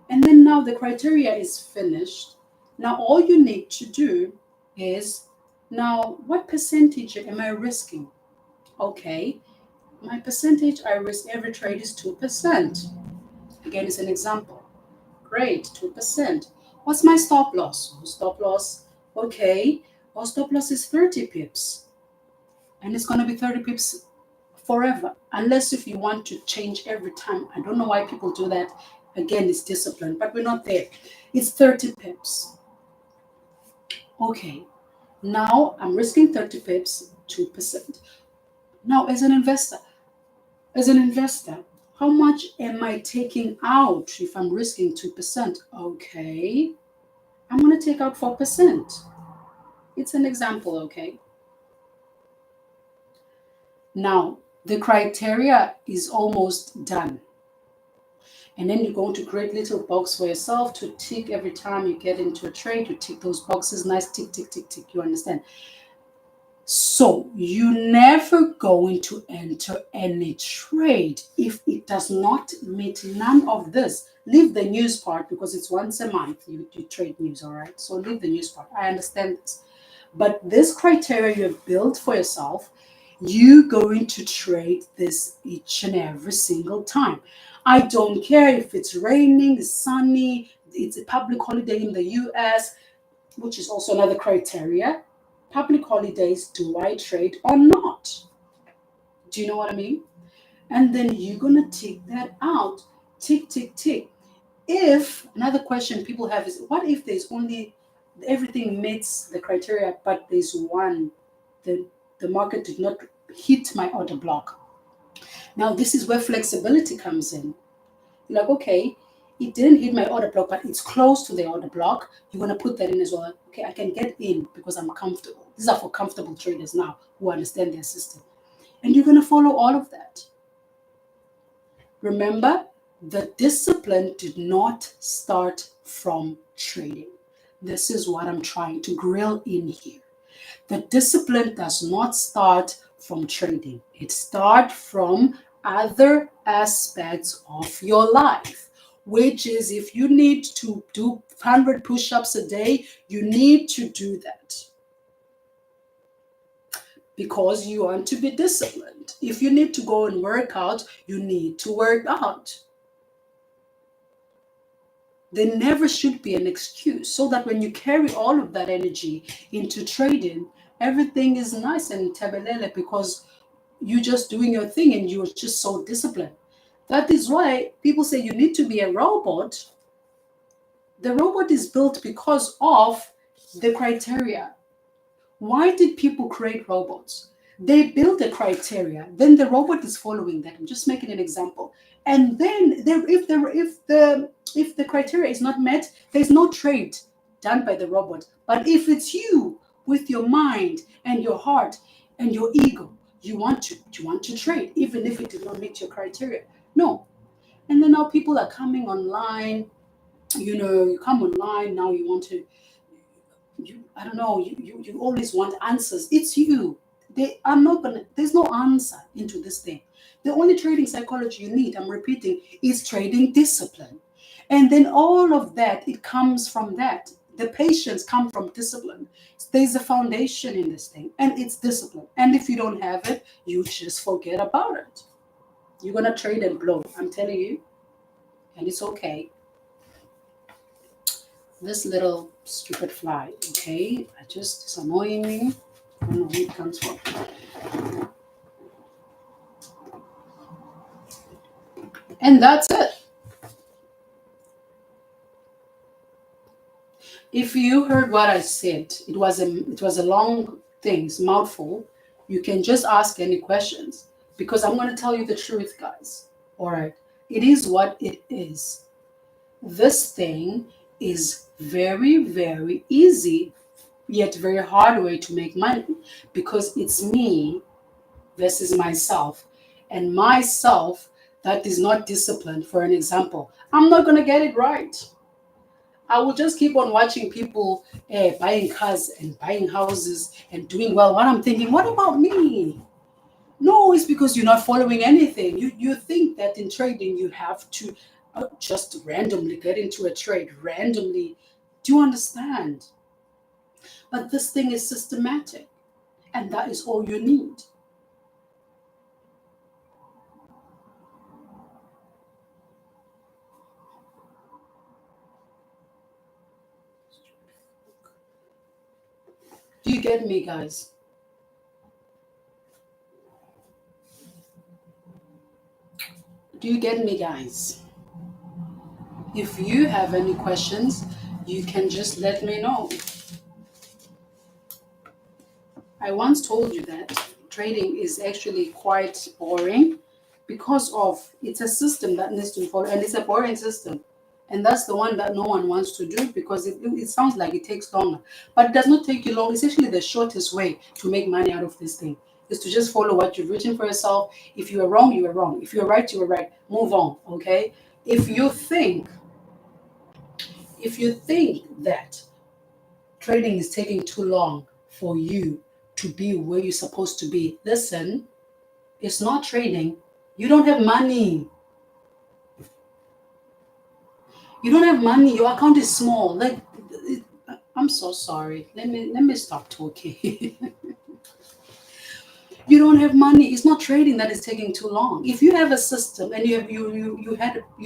And then now the criteria is finished. Now all you need to do is, now what percentage am I risking? Okay, my percentage I risk every trade is 2%. Again, it's an example. Great, 2%. What's my stop loss? Stop loss, okay, our stop loss is 30 pips. And it's going to be 30 pips forever, unless if you want to change every time. I don't know why people do that. Again, it's discipline, but we're not there. It's 30 pips. Okay, now I'm risking 30 pips, 2%. Now, as an investor, how much am I taking out if I'm risking 2%? Okay, I'm going to take out 4%. It's an example, okay? Now, the criteria is almost done. And then you're going to create little box for yourself to tick every time you get into a trade. You tick those boxes, nice tick, tick, tick, tick. You understand? So you're never going to enter any trade if it does not meet none of this. Leave the news part because it's once a month you trade news, all right? So leave the news part. I understand this. But this criteria you have built for yourself, you're going to trade this each and every single time. I don't care if it's raining, it's sunny, it's a public holiday in the US, which is also another criteria. Public holidays, do I trade or not? Do you know what I mean? And then you're going to tick that out. Tick, tick, tick. If another question people have is, what if there's only everything meets the criteria, but there's one, the market did not hit my order block? Now, this is where flexibility comes in. You're like, okay, it didn't hit my order block, but it's close to the order block. You're going to put that in as well. Okay, I can get in because I'm comfortable. These are for comfortable traders now who understand their system. And you're going to follow all of that. Remember, the discipline did not start from trading. This is what I'm trying to grill in here. The discipline does not start from trading. It starts from other aspects of your life, which is if you need to do 100 push-ups a day, you need to do that because you want to be disciplined. If you need to go and work out, you need to work out. There never should be an excuse, so that when you carry all of that energy into trading, everything is nice and tabelele because you're just doing your thing and you're just so disciplined. That is why people say you need to be a robot. The robot is built because of the criteria. Why did people create robots? They build a criteria, then the robot is following that. I'm just making an example. And then if the criteria is not met, there's no trade done by the robot. But if it's you with your mind and your heart and your ego, you want to trade, even if it did not meet your criteria. No. And then now people are coming online. You come online now. You want to I don't know, you always want answers. It's you. They are not gonna, there's no answer into this thing. The only trading psychology you need, I'm repeating, is trading discipline. And then all of that, it comes from that. The patience come from discipline. There's a foundation in this thing, and it's discipline. And if you don't have it, you just forget about it. You're gonna trade and blow. I'm telling you, and it's okay. This little stupid fly, okay? It's annoying me. I don't know where it comes from. And that's it. If you heard what I said, it was a long thing, it's mouthful. You can just ask any questions because I'm going to tell you the truth, guys. All right. It is what it is. This thing is very, very easy, yet very hard way to make money because it's me versus myself. And myself that is not disciplined, for an example, I'm not going to get it right. I will just keep on watching people buying cars and buying houses and doing well. What I'm thinking, what about me? No, it's because you're not following anything. You think that in trading you have to just randomly get into a trade, randomly. Do you understand? But this thing is systematic, and that is all you need. Do you get me, guys? Do you get me, guys? If you have any questions, you can just let me know. I once told you that trading is actually quite boring because of it's a system that needs to be followed, and it's a boring system. And that's the one that no one wants to do because it sounds like it takes longer. But it does not take you long. It's actually the shortest way to make money out of this thing is to just follow what you've written for yourself. If you are wrong, you are wrong. If you're right, you are right. Move on. Okay? If you think, if you think that trading is taking too long for you to be where you're supposed to be, listen, it's not trading. You don't have money. You don't have money. Your account is small. Like, I'm so sorry. Let me stop talking. You don't have money. It's not trading that is taking too long. If you have a system and you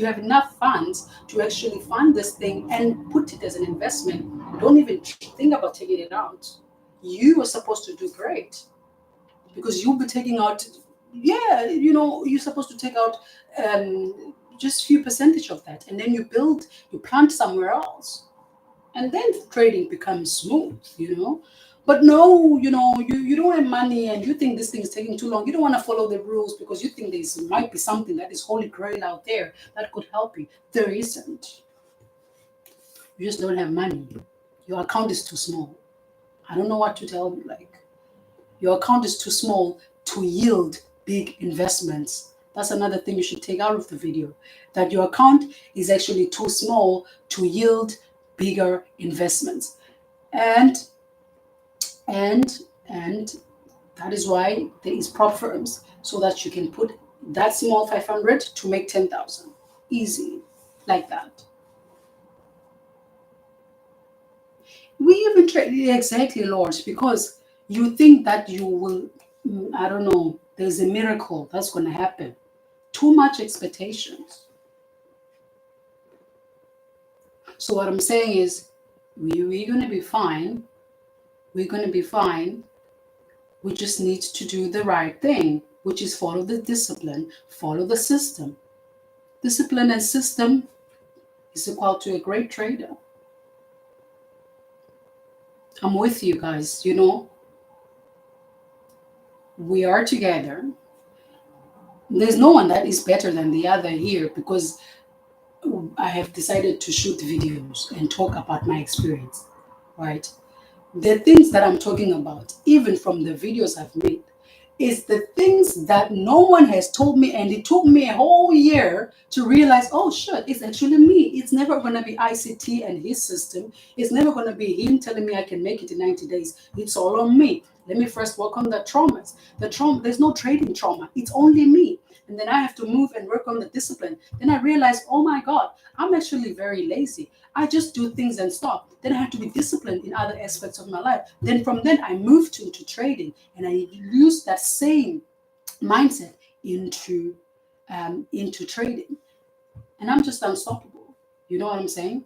have enough funds to actually fund this thing and put it as an investment, don't even think about taking it out. You are supposed to do great because you'll be taking out. Yeah, you're supposed to take out just few percentage of that, and then you plant somewhere else, and then trading becomes smooth. But no, you don't have money and you think this thing is taking too long. You don't want to follow the rules because you think there might be something that is holy grail out there that could help you. There isn't. You just don't have money. Your account is too small. I don't know what to tell you. Like, your account is too small to yield big investments. That's another thing you should take out of the video. That your account is actually too small to yield bigger investments. And and and that is why there is prop firms so that you can put that small 500 to make 10,000 easy, like that. We even trade exactly, Lord, because you think that you will. I don't know. There's a miracle that's going to happen. Too much expectations. So what I'm saying is, we're going to be fine. We're going to be fine. We just need to do the right thing, which is follow the discipline, follow the system. Discipline and system is equal to a great trader. I'm with you guys. We are together. There's no one that is better than the other here because I have decided to shoot videos and talk about my experience, right? The things that I'm talking about, even from the videos I've made, is the things that no one has told me, and it took me a whole year to realize, oh shit, it's actually me. It's never gonna be ICT and his system. It's never gonna be him telling me I can make it in 90 days. It's all on me. Let me first work on the traumas. The trauma, there's no trading trauma. It's only me. And then I have to move and work on the discipline. Then I realized, oh my God, I'm actually very lazy. I just do things and stop. Then I have to be disciplined in other aspects of my life. Then from then I moved into trading, and I used that same mindset into trading, and I'm just unstoppable. You know what I'm saying?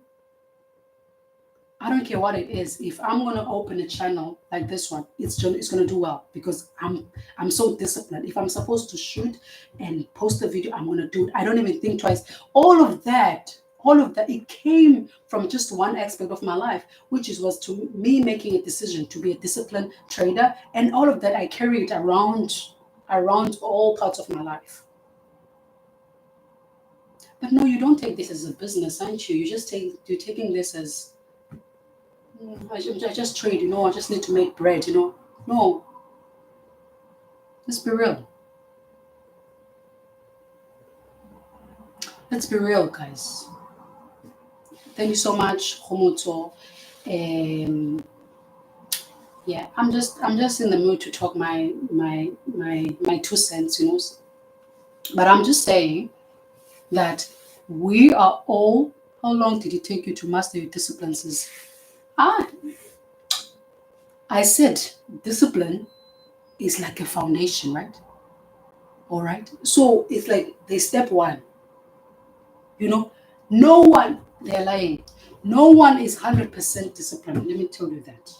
I don't care what it is. If I'm gonna open a channel like this one, it's gonna do well because I'm so disciplined. If I'm supposed to shoot and post a video, I'm gonna do it. I don't even think twice. All of that, it came from just one aspect of my life, which was to me making a decision to be a disciplined trader, and all of that I carry it around all parts of my life. But no, you don't take this as a business, aren't you? You're taking this as I just trade, I just need to make bread. No, let's be real. Let's be real, guys. Thank you so much, Homoto. Um, yeah, I'm just in the mood to talk my 2 cents. But I'm just saying that we are all. How long did it take you to master your disciplines? Ah, I said discipline is like a foundation, right? All right. So it's like the step one. You know, no one, they're lying. No one is 100% disciplined. Let me tell you that.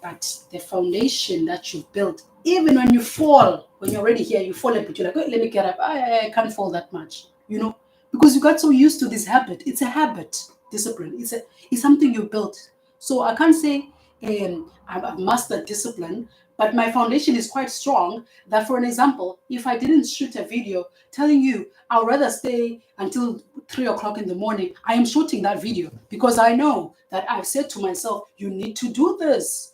But the foundation that you've built, even when you fall, when you're already here, you fall a bit, you're like, oh, let me get up. I can't fall that much, because you got so used to this habit. It's a habit, discipline. It's something you built. So I can't say I've mastered discipline, but my foundation is quite strong. That, for an example, if I didn't shoot a video telling you I'd rather stay until 3 o'clock in the morning, I am shooting that video because I know that I've said to myself, you need to do this.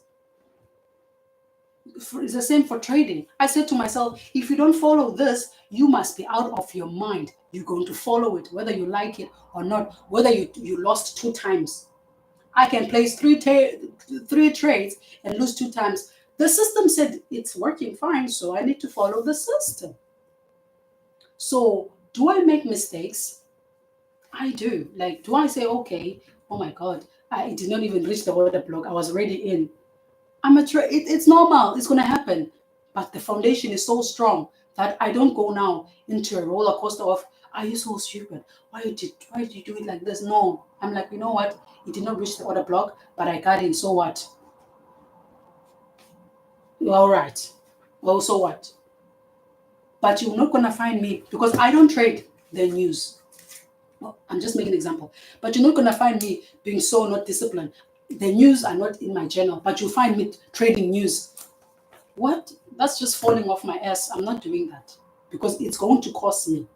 It's the same for trading. I said to myself, if you don't follow this, you must be out of your mind. You're going to follow it, whether you like it or not, whether you lost 2 times. I can place three trades and lose 2 times. The system said it's working fine, so I need to follow the system. So, do I make mistakes? I do. Like, do I say, okay, oh my God, I did not even reach the order block. I was already in. It's normal. It's going to happen. But the foundation is so strong that I don't go now into a roller coaster of, are you so stupid? Why did you do it like this? No. I'm like, you know what? It did not reach the order block, but I got in. So what? All right. Well, so what? But you're not going to find me because I don't trade the news. Well, I'm just making an example. But you're not going to find me being so not disciplined. The news are not in my journal, but you find me trading news. What? That's just falling off my ass. I'm not doing that because it's going to cost me.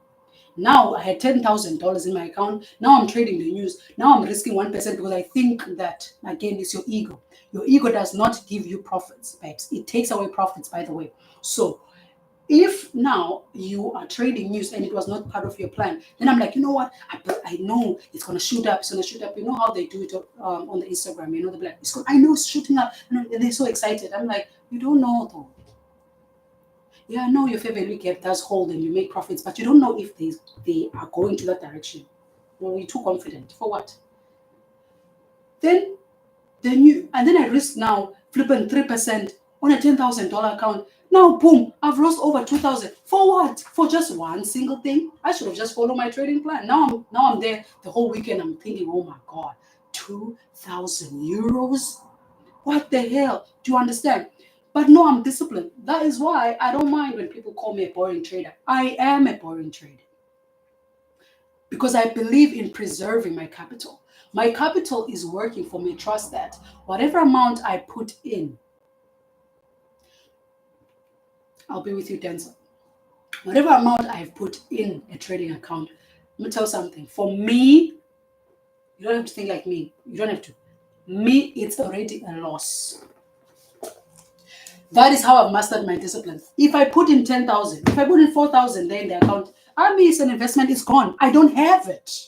Now I had $10,000 in my account. Now I'm trading the news. Now I'm risking 1% because I think that, again, it's your ego. Your ego does not give you profits, babes. It takes away profits, by the way. So if now you are trading news and it was not part of your plan, then I'm like, you know what? I know it's gonna shoot up. It's gonna shoot up. You know how they do it on the Instagram. They're like, I know it's shooting up. And they're so excited. I'm like, you don't know though. Yeah, I know your favorite recap does hold and you make profits, but you don't know if they are going to that direction. Well, you're too confident. For what? Then and then I risk now flipping 3% on a $10,000 account. Now, boom, I've lost over 2,000. For what? For just one single thing? I should have just followed my trading plan. Now I'm there the whole weekend. I'm thinking, oh my God, 2,000 euros? What the hell? Do you understand? But no, I'm disciplined. That is why I don't mind when people call me a boring trader. I am a boring trader because I believe in preserving my capital. My capital is working for me. Trust that. Whatever amount I put in, I'll be with you, Denzel. Whatever amount I've put in a trading account, let me tell you something. For me, you don't have to think like me. You don't have to. Me, it's already a loss. That is how I've mastered my discipline. If I put in 10,000, if I put in 4,000 there in the account, I mean, it's an investment, it's gone. I don't have it.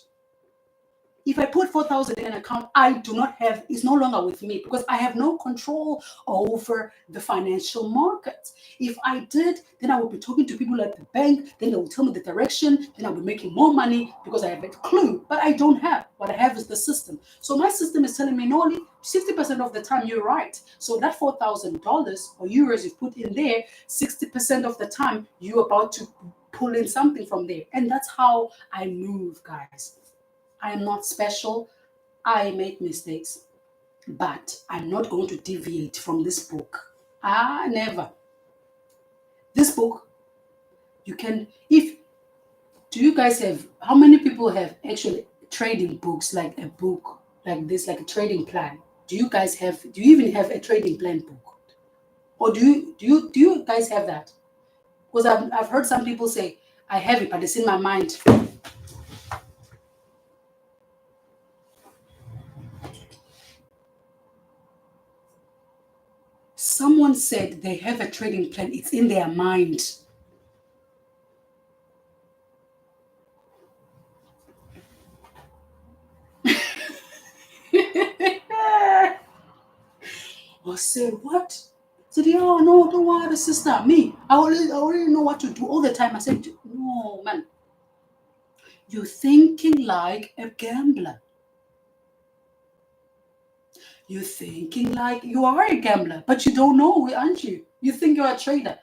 If I put 4,000 in an account, I do not have, it's no longer with me because I have no control over the financial markets. If I did, then I would be talking to people at the bank, then they will tell me the direction, then I'll be making more money because I have a clue. But I don't have. What I have is the system. So my system is telling me, no, only 60% of the time you're right. So that $4,000 or euros you've put in there, 60% of the time you're about to pull in something from there. And that's how I move, guys. I am not special. I make mistakes, but I'm not going to deviate from this book. Ah, never. This book, you can, if, do you guys have, how many people have actually trading books, like a book like this, like a trading plan? Do you guys have, do you even have a trading plan book? Or do you guys have that? Because I've heard some people say, I have it, but it's in my mind. Someone said they have a trading plan, it's in their mind. I said, what? I said, yeah, no, don't worry, sister. Me, I already know what to do all the time. I said, no, man, you're thinking like a gambler. You're thinking like you are a gambler, but you don't know, aren't you? You think you're a trader.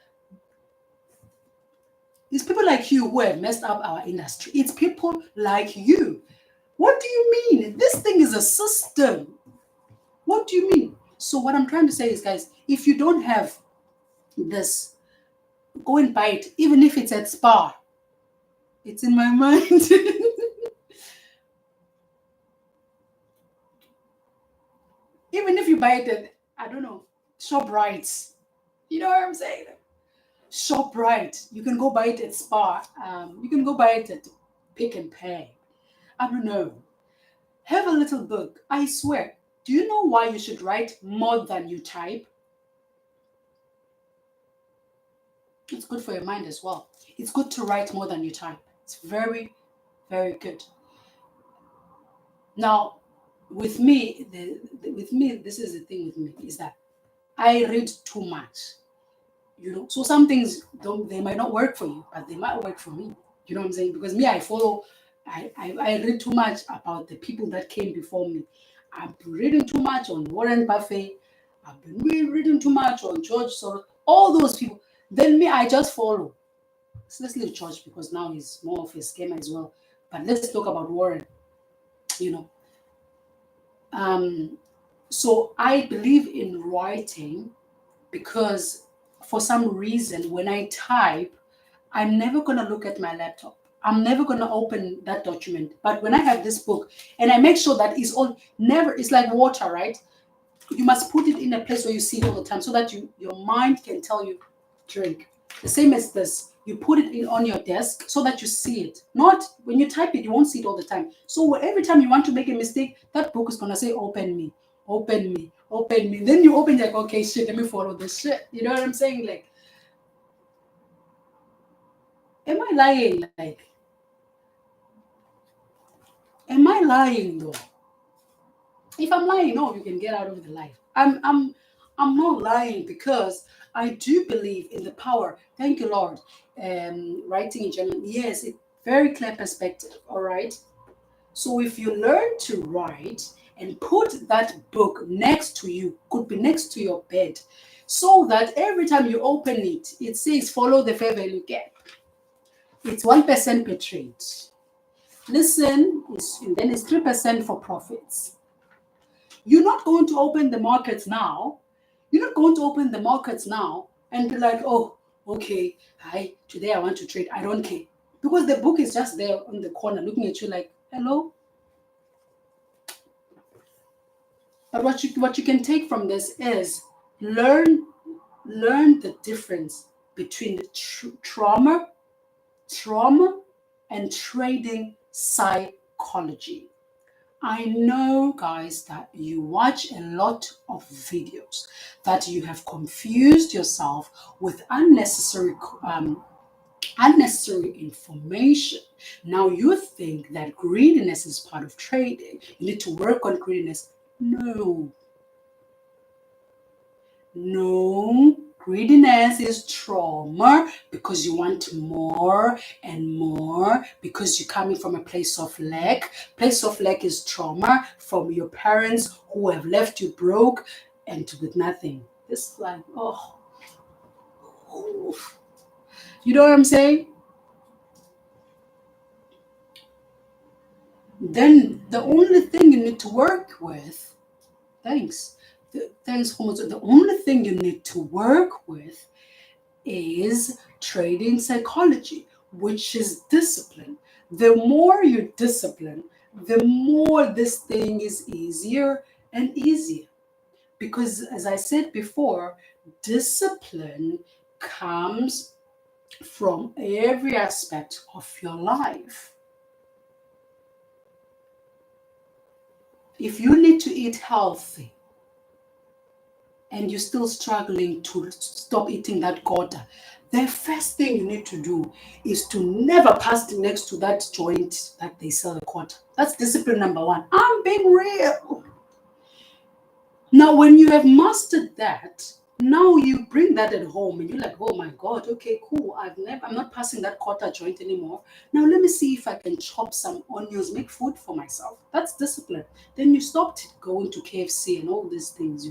It's people like you who have messed up our industry. It's people like you. What do you mean? This thing is a system. What do you mean? So what I'm trying to say is, guys, if you don't have this, go and buy it, even if it's at Spar. It's in my mind. Even if you buy it at, I don't know, ShopRite. You know what I'm saying? ShopRite. You can go buy it at Spar. You can go buy it at Pick and Pay. I don't know. Have a little book. I swear. Do you know why you should write more than you type? It's good for your mind as well. It's good to write more than you type. It's very, very good. Now, with me, this is the thing with me is that I read too much. So some things don't, they might not work for you, but they might work for me. You know what I'm saying? Because me, I read too much about the people that came before me. I've been reading too much on Warren Buffett. I've been reading too much on George Soros, all those people. Then me, I just follow. So let's leave George because now he's more of a scammer as well. But let's talk about Warren. You know, um, so I believe in writing because for some reason when I type, I'm never going to look at my laptop. I'm never going to open that document. But when I have this book and I make sure that it's all never, it's like water, right? You must put it in a place where you see it all the time so that your mind can tell you drink. The same as this. You put it in on your desk so that you see it. Not when you type it, you won't see it all the time. So every time you want to make a mistake, that book is gonna say open me, open me, open me. Then you open like, okay, shit, let me follow this shit. You know what I'm saying? Like, am I lying? Like, am I lying though? If I'm lying, no, you can get out of the lie. I'm not lying because I do believe in the power. Thank you, Lord. Writing in general, yes, it very clear perspective. All right. So if you learn to write and put that book next to you, could be next to your bed, so that every time you open it, it says follow the fair value gap. It's 1% per trade. Listen, and then it's 3% for profits. You're not going to open the markets now. You're not going to open the markets now and be like, oh, okay, hi, today I want to trade. I don't care. Because the book is just there on the corner looking at you like, hello. But what you can take from this is learn the difference between the trauma and trading psychology. I know, guys, that you watch a lot of videos, that you have confused yourself with unnecessary information. Now you think that greediness is part of trading. You need to work on greediness. No. No, greediness is trauma because you want more and more because you're coming from a place of lack. Place of lack is trauma from your parents who have left you broke and with nothing. It's like, oh, you know what I'm saying? Then the only thing you need to work with, thanks, thanks, Homo. The only thing you need to work with is trading psychology, which is discipline. The more you discipline, the more this thing is easier and easier. Because, as I said before, discipline comes from every aspect of your life. If you need to eat healthy, and you're still struggling to stop eating that quarter, the first thing you need to do is to never pass next to that joint that they sell a quarter. That's discipline number one. I'm being real. Now, when you have mastered that, now you bring that at home and you're like, oh my God, okay, cool. I'm not passing that quarter joint anymore. Now let me see if I can chop some onions, make food for myself. That's discipline. Then you stopped going to KFC and all these things,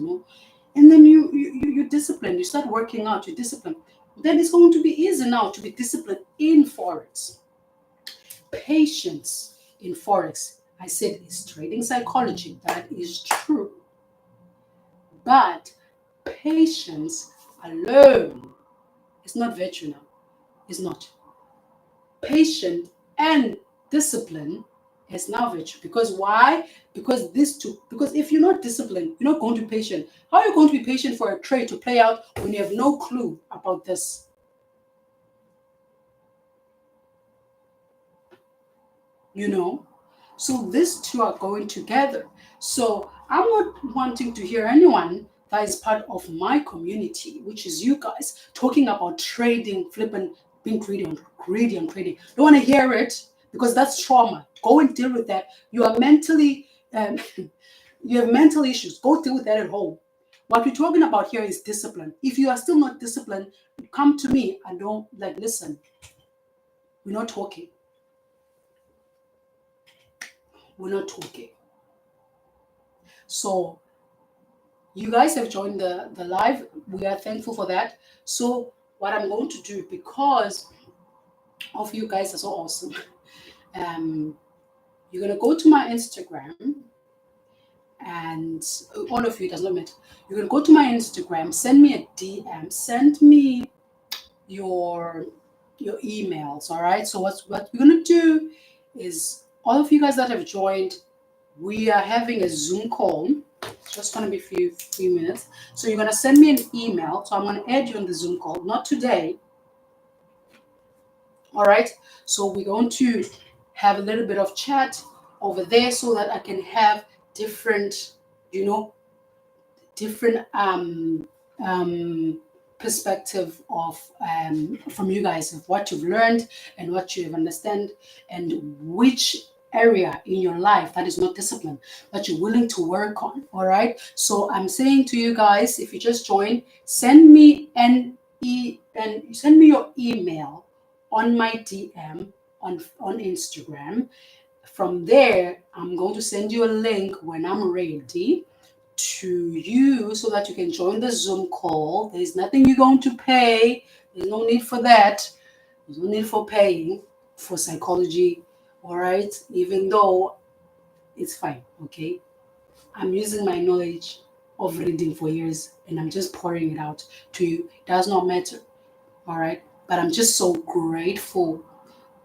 and then you discipline. You start working out. You discipline. Then it's going to be easy now to be disciplined in forex. Patience in forex, I said, is trading psychology. That is true. But patience alone is not virtue now. It's not. Patience and discipline is now virtue. Because why? Because if you're not disciplined, you're not going to be patient. How are you going to be patient for a trade to play out when you have no clue about this? So these two are going together. So I'm not wanting to hear anyone that is part of my community, which is you guys, talking about trading, flipping, being greedy and trading. Don't want to hear it because that's trauma. Go and deal with that. You are mentally, you have mental issues. Go deal with that at home. What we're talking about here is discipline. If you are still not disciplined, come to me and don't listen. We're not talking. We're not talking. So you guys have joined the live. We are thankful for that. So what I'm going to do, because of you guys are so awesome, you're going to go to my Instagram, and all of you, it does not matter. You're going to go to my Instagram, send me a DM, send me your emails, all right? So what we're going to do is, all of you guys that have joined, we are having a Zoom call. It's just going to be a few minutes. So you're going to send me an email. So I'm going to add you on the Zoom call. Not today. All right. So we're going to have a little bit of chat over there so that I can have different, different perspective of from you guys of what you've learned and what you have understand, and which area in your life that is not disciplined that you're willing to work on. All right. So I'm saying to you guys, if you just joined, send me send me your email on my DM on Instagram. From there, I'm going to send you a link when I'm ready to you so that you can join the Zoom call. There's nothing you're going to pay. There's no need for that. There's no need for paying for psychology. All right. Even though it's fine. Okay. I'm using my knowledge of reading for years and I'm just pouring it out to you. It does not matter. All right. But I'm just so grateful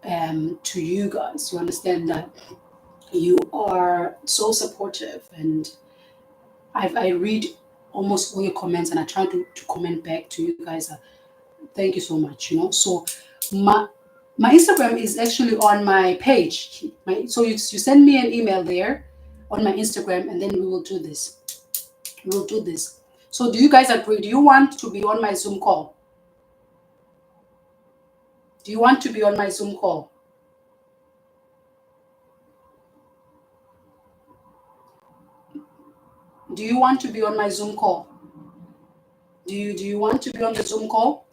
to you guys. You understand that you are so supportive, and I read almost all your comments and I try to comment back to you guys. Thank you so much. So my my Instagram is actually on my page. So you send me an email there on my Instagram, and then we will do this. We will do this. So do you guys agree? Do you want to be on my Zoom call? Do you want to be on my Zoom call? Do you want to be on my Zoom call? Do you want to be on the Zoom call?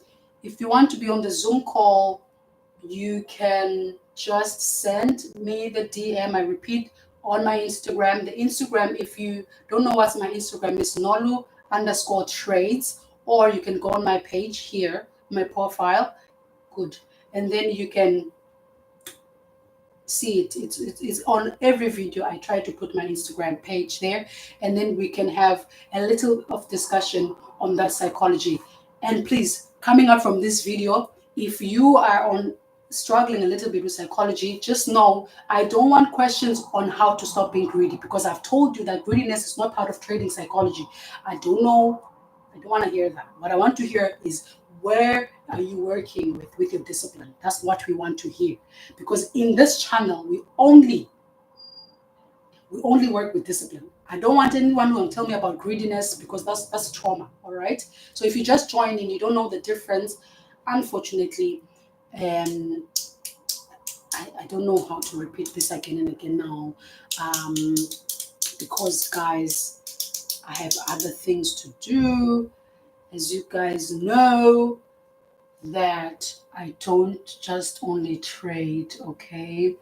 If you want to be on the Zoom call, you can just send me the DM. I repeat, on my Instagram. The Instagram, if you don't know what's my Instagram, is Nolu_trades, or you can go on my page here, my profile. Good. And then you can see it. It's on every video. I try to put my Instagram page there, and then we can have a little of discussion on that psychology. And please, coming up from this video, if you are on struggling a little bit with psychology, just know I don't want questions on how to stop being greedy, because I've told you that greediness is not part of trading psychology. I don't know. I don't want to hear that. What I want to hear is, where are you working with your discipline? That's what we want to hear. Because in this channel, we only work with discipline. I don't want anyone who will tell me about greediness, because that's trauma. All right. So if you just join in, you don't know the difference. Unfortunately, um, I don't know how to repeat this again and again now, um, because guys, I have other things to do. As you guys know, that I don't just only trade, okay?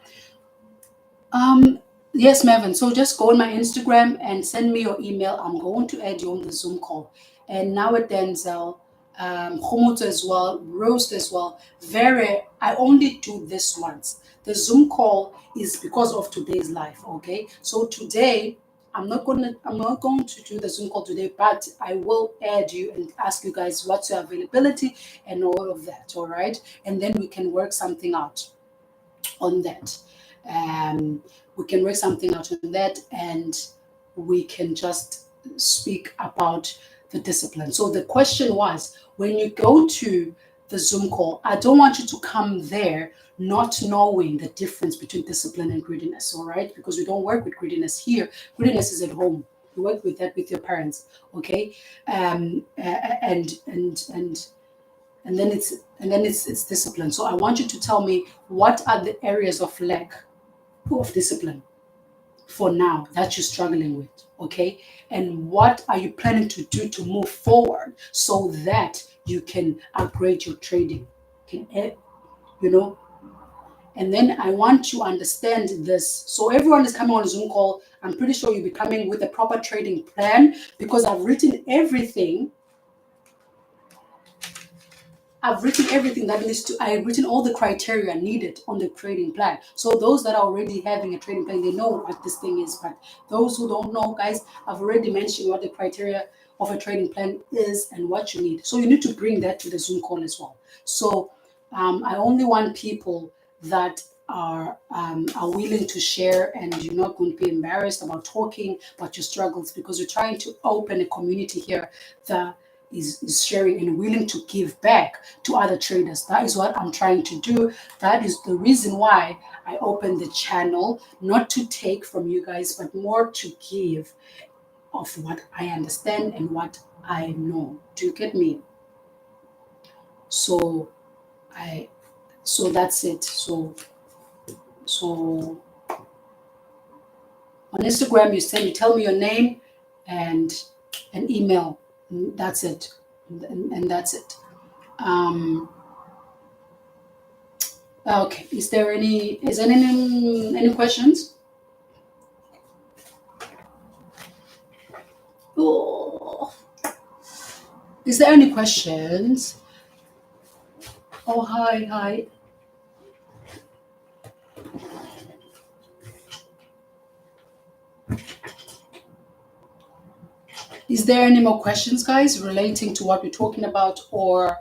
Um, yes, Mervin. So just go on my Instagram and send me your email. I'm going to add you on the Zoom call. And now at Denzel, Khomut as well, Roast as well. Very, I only do this once. The Zoom call is because of today's life, okay? So today, I'm not going to do the Zoom call today, but I will add you and ask you guys what's your availability and all of that, all right? And then we can work something out on that. We can work something out on that, and we can just speak about the discipline. So the question was, when you go to the Zoom call, I don't want you to come there not knowing the difference between discipline and greediness, all right? Because we don't work with greediness here. Greediness is at home. You work with that with your parents, okay? And then it's discipline. So I want you to tell me, what are the areas of lack of discipline for now that you're struggling with, okay? And what are you planning to do to move forward so that you can upgrade your trading? Can you know? And then I want to understand this. So everyone is coming on a Zoom call. I'm pretty sure you'll be coming with a proper trading plan, because I've written everything that needs to, I've written all the criteria needed on the trading plan. So those that are already having a trading plan, they know what this thing is. But those who don't know, guys, I've already mentioned what the criteria of a trading plan is and what you need. So you need to bring that to the Zoom call as well. So I only want people that are willing to share, and you're not going to be embarrassed about talking about your struggles, because we're trying to open a community here that is sharing and willing to give back to other traders. That is what I'm trying to do. That is the reason why I opened the channel, not to take from you guys, but more to give of what I understand and what I know. Do you get me? So I so that's it. So on Instagram, you tell me your name and an email. That's it. And that's it. Um, okay. Is there any questions? Oh, is there any questions? Oh, hi, hi. Is there any more questions, guys, relating to what we're talking about, or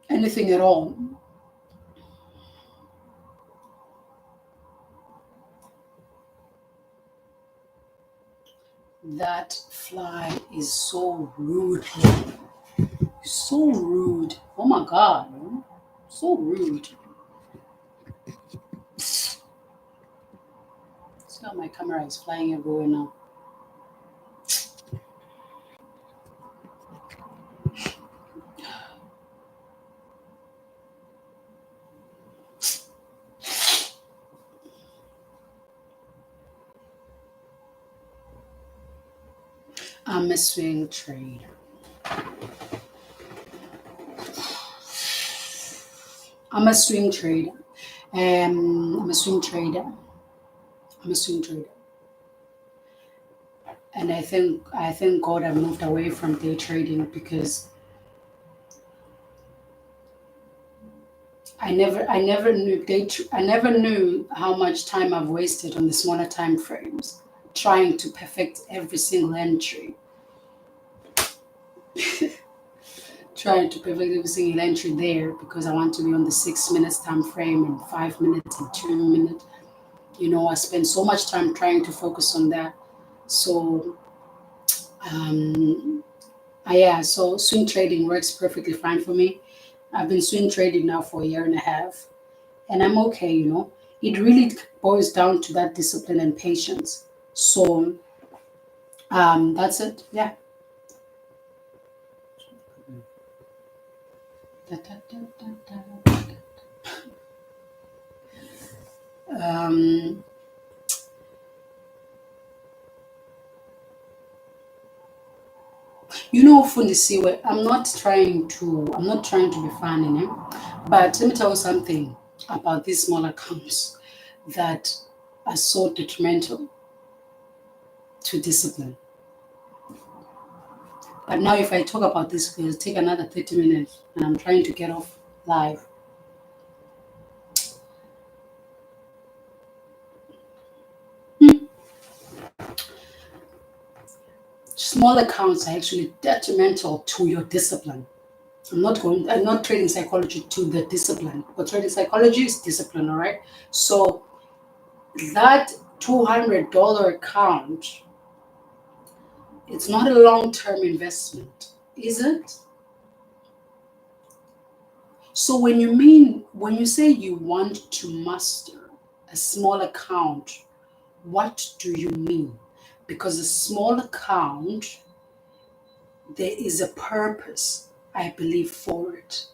anything at all? That fly is so rude here. So rude. Oh my God. Man. So rude. See how my camera is flying everywhere now. I'm a swing trader. I'm a swing trader. I'm a swing trader. I'm a swing trader. And I think God I moved away from day trading because I never knew how much time I've wasted on the smaller time frames trying to perfect every single entry. Trying to perfect every single entry there because I want to be on the 6 minutes time frame and 5 minutes and 2 minutes. I spend so much time trying to focus on that. So um so swing trading works perfectly fine for me. I've been swing trading now for a year and a half, and I'm okay. It really boils down to that discipline and patience. So that's it. Yeah. Da, da, da, da, da. Um, Fundisiwe, I'm not trying to be funny, but let me tell you something about these small accounts that are so detrimental to discipline. But now, if I talk about this, it'll take another 30 minutes, and I'm trying to get off live. Small accounts are actually detrimental to your discipline. I'm not trading psychology to the discipline, but trading psychology is discipline, all right? So that $200 account, it's not a long-term investment, is it? So when you say you want to master a small account, what do you mean? Because a small account, there is a purpose, I believe, for it.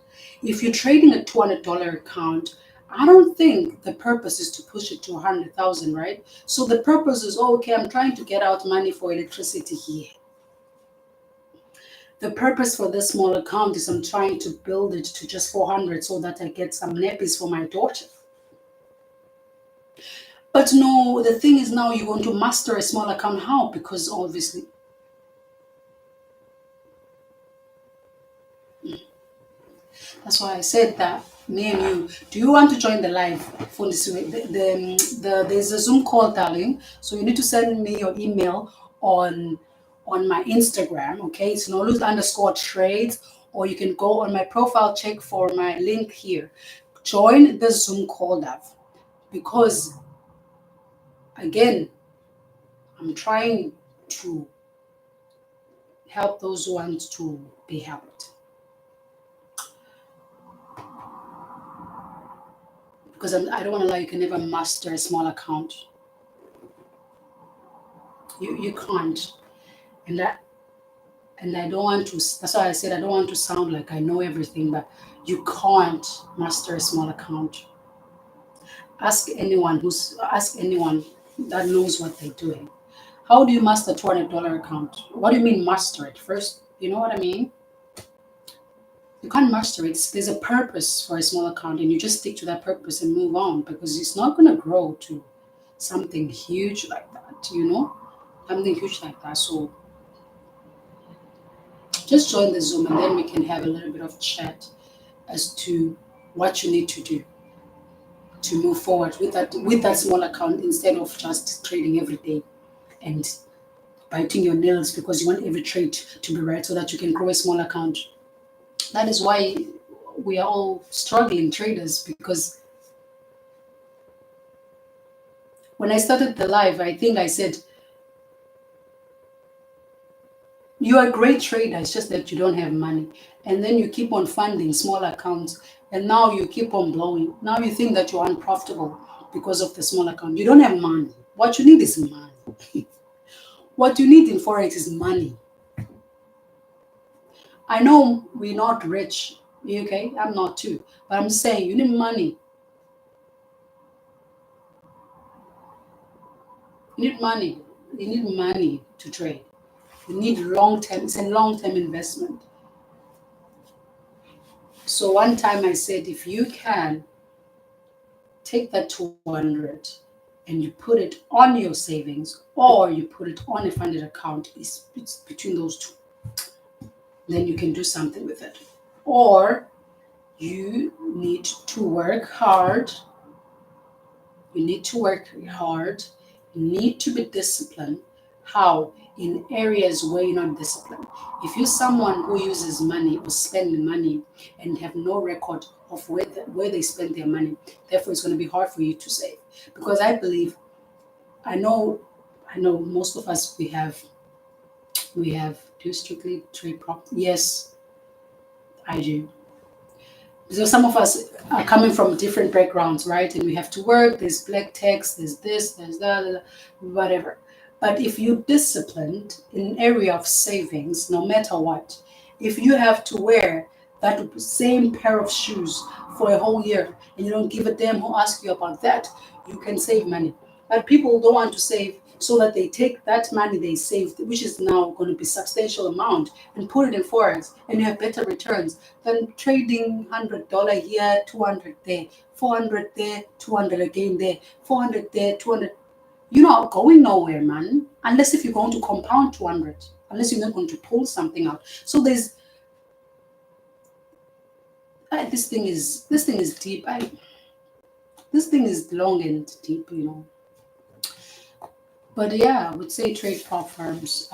If you're trading a $200 account, I don't think the purpose is to push it to 100,000, right? So the purpose is, oh, okay, I'm trying to get out money for electricity here. The purpose for this small account is I'm trying to build it to just 400 so that I get some nappies for my daughter. But no, the thing is now you're going to master a small account. How? Because obviously, that's why I said that me and you. Do you want to join the live for this way? There's a Zoom call, darling. So you need to send me your email on my Instagram. Okay, it's Nolus_trades, or you can go on my profile, check for my link here. Join the Zoom call, love, because again, I'm trying to help those who want to be helped. Because I don't want to lie, you can never master a small account. You can't. And that and I don't want to. That's why I said I don't want to sound like I know everything, but you can't master a small account. Ask anyone that knows what they're doing. How do you master $200 account? What do you mean master it? First, you know what I mean? You can't master it. There's a purpose for a small account, and you just stick to that purpose and move on because it's not going to grow to something huge like that. Something huge like that. So just join the Zoom, and then we can have a little bit of chat as to what you need to do to move forward with that small account instead of just trading every day and biting your nails because you want every trade to be right so that you can grow a small account. That is why we are all struggling traders, because when I started the live, I think I said, You're a great trader, it's just that you don't have money. And then you keep on funding small accounts, and now you keep on blowing. Now you think that you're unprofitable because of the small account. You don't have money. What you need is money. What you need in Forex is money. I know we're not rich, okay? I'm not too. But I'm saying you need money. You need money. You need money to trade. You need long term. It's a long term investment. So one time I said, if you can take that 200 and you put it on your savings or you put it on a funded account, it's between those two. Then you can do something with it. Or you need to work hard. You need to work hard. You need to be disciplined. How? In areas where you're not disciplined. If you're someone who uses money or spending money and have no record of where they spend their money, therefore it's going to be hard for you to save. Because I believe, I know, I know most of us we have do you strictly trade prop. Yes, I do. So some of us are coming from different backgrounds, right? And we have to work. There's black text, there's this, there's that, whatever. But if you're disciplined in an area of savings, no matter what, if you have to wear that same pair of shoes for a whole year and you don't give a damn who asks you about that, you can save money. But people don't want to save, so that they take that money they saved, which is now going to be substantial amount, and put it in forex, and you have better returns than trading $100 here, 200 there, 400 there, 200 again there, 400 there, 200. You're not going nowhere, man. Unless if you're going to compound 200, unless you're not going to pull something out. So there's this thing is deep. This thing is long and deep. But yeah, I would say trade prop firms.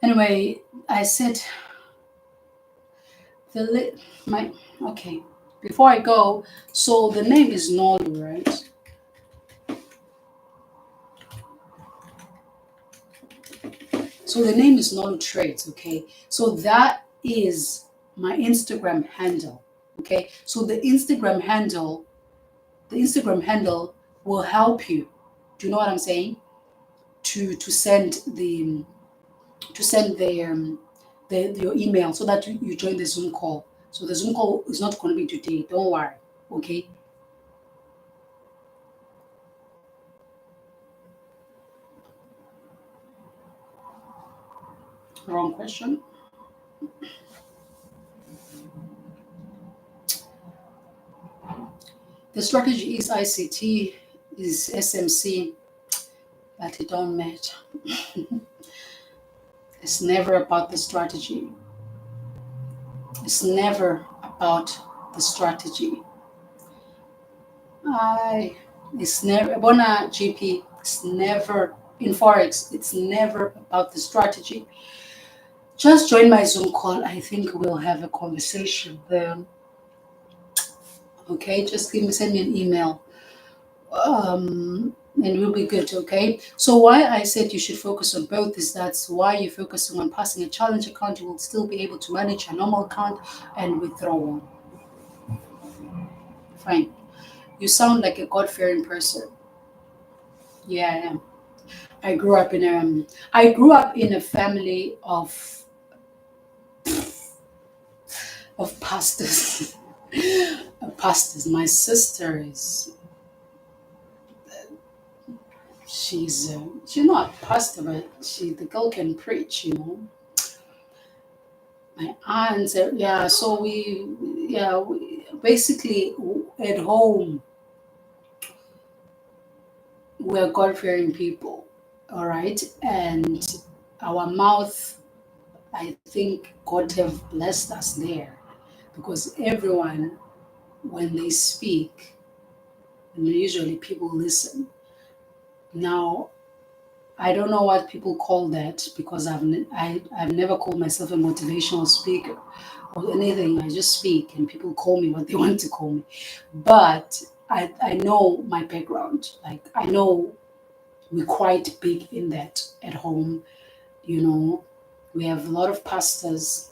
Anyway, I said the my okay. Before I go, so the name is Nolu, right? So the name is Nolu Trades, okay? So that is my Instagram handle, okay? So the Instagram handle will help you. Do you know what I'm saying? To send the your email so that you join the Zoom call. So the Zoom call is not going to be today. Don't worry, okay? Wrong question. The strategy is ICT, is SMC, but it don't matter. It's never about the strategy. It's never about the strategy. I it's never Bona GP. It's never in Forex. It's never about the strategy. Just join my Zoom call. I think we'll have a conversation there. Okay, just send me an email. And we'll be good, okay? So why I said you should focus on both is that's why you're focusing on passing a challenge account, you will still be able to manage a normal account and withdrawal. Fine. You sound like a God-fearing person. Yeah, I am. I grew up in a family of pastors. Pastors. My sister is she's not a pastor, but the girl can preach. My aunt, yeah. So basically at home we're God fearing people, all right, and our mouth. I think God have blessed us there because everyone when they speak, and usually people listen. Now I don't know what people call that because I've never called myself a motivational speaker or anything. I just speak and people call me what they want to call me. But I know my background. Like I know we're quite big in that at home. You know, we have a lot of pastors.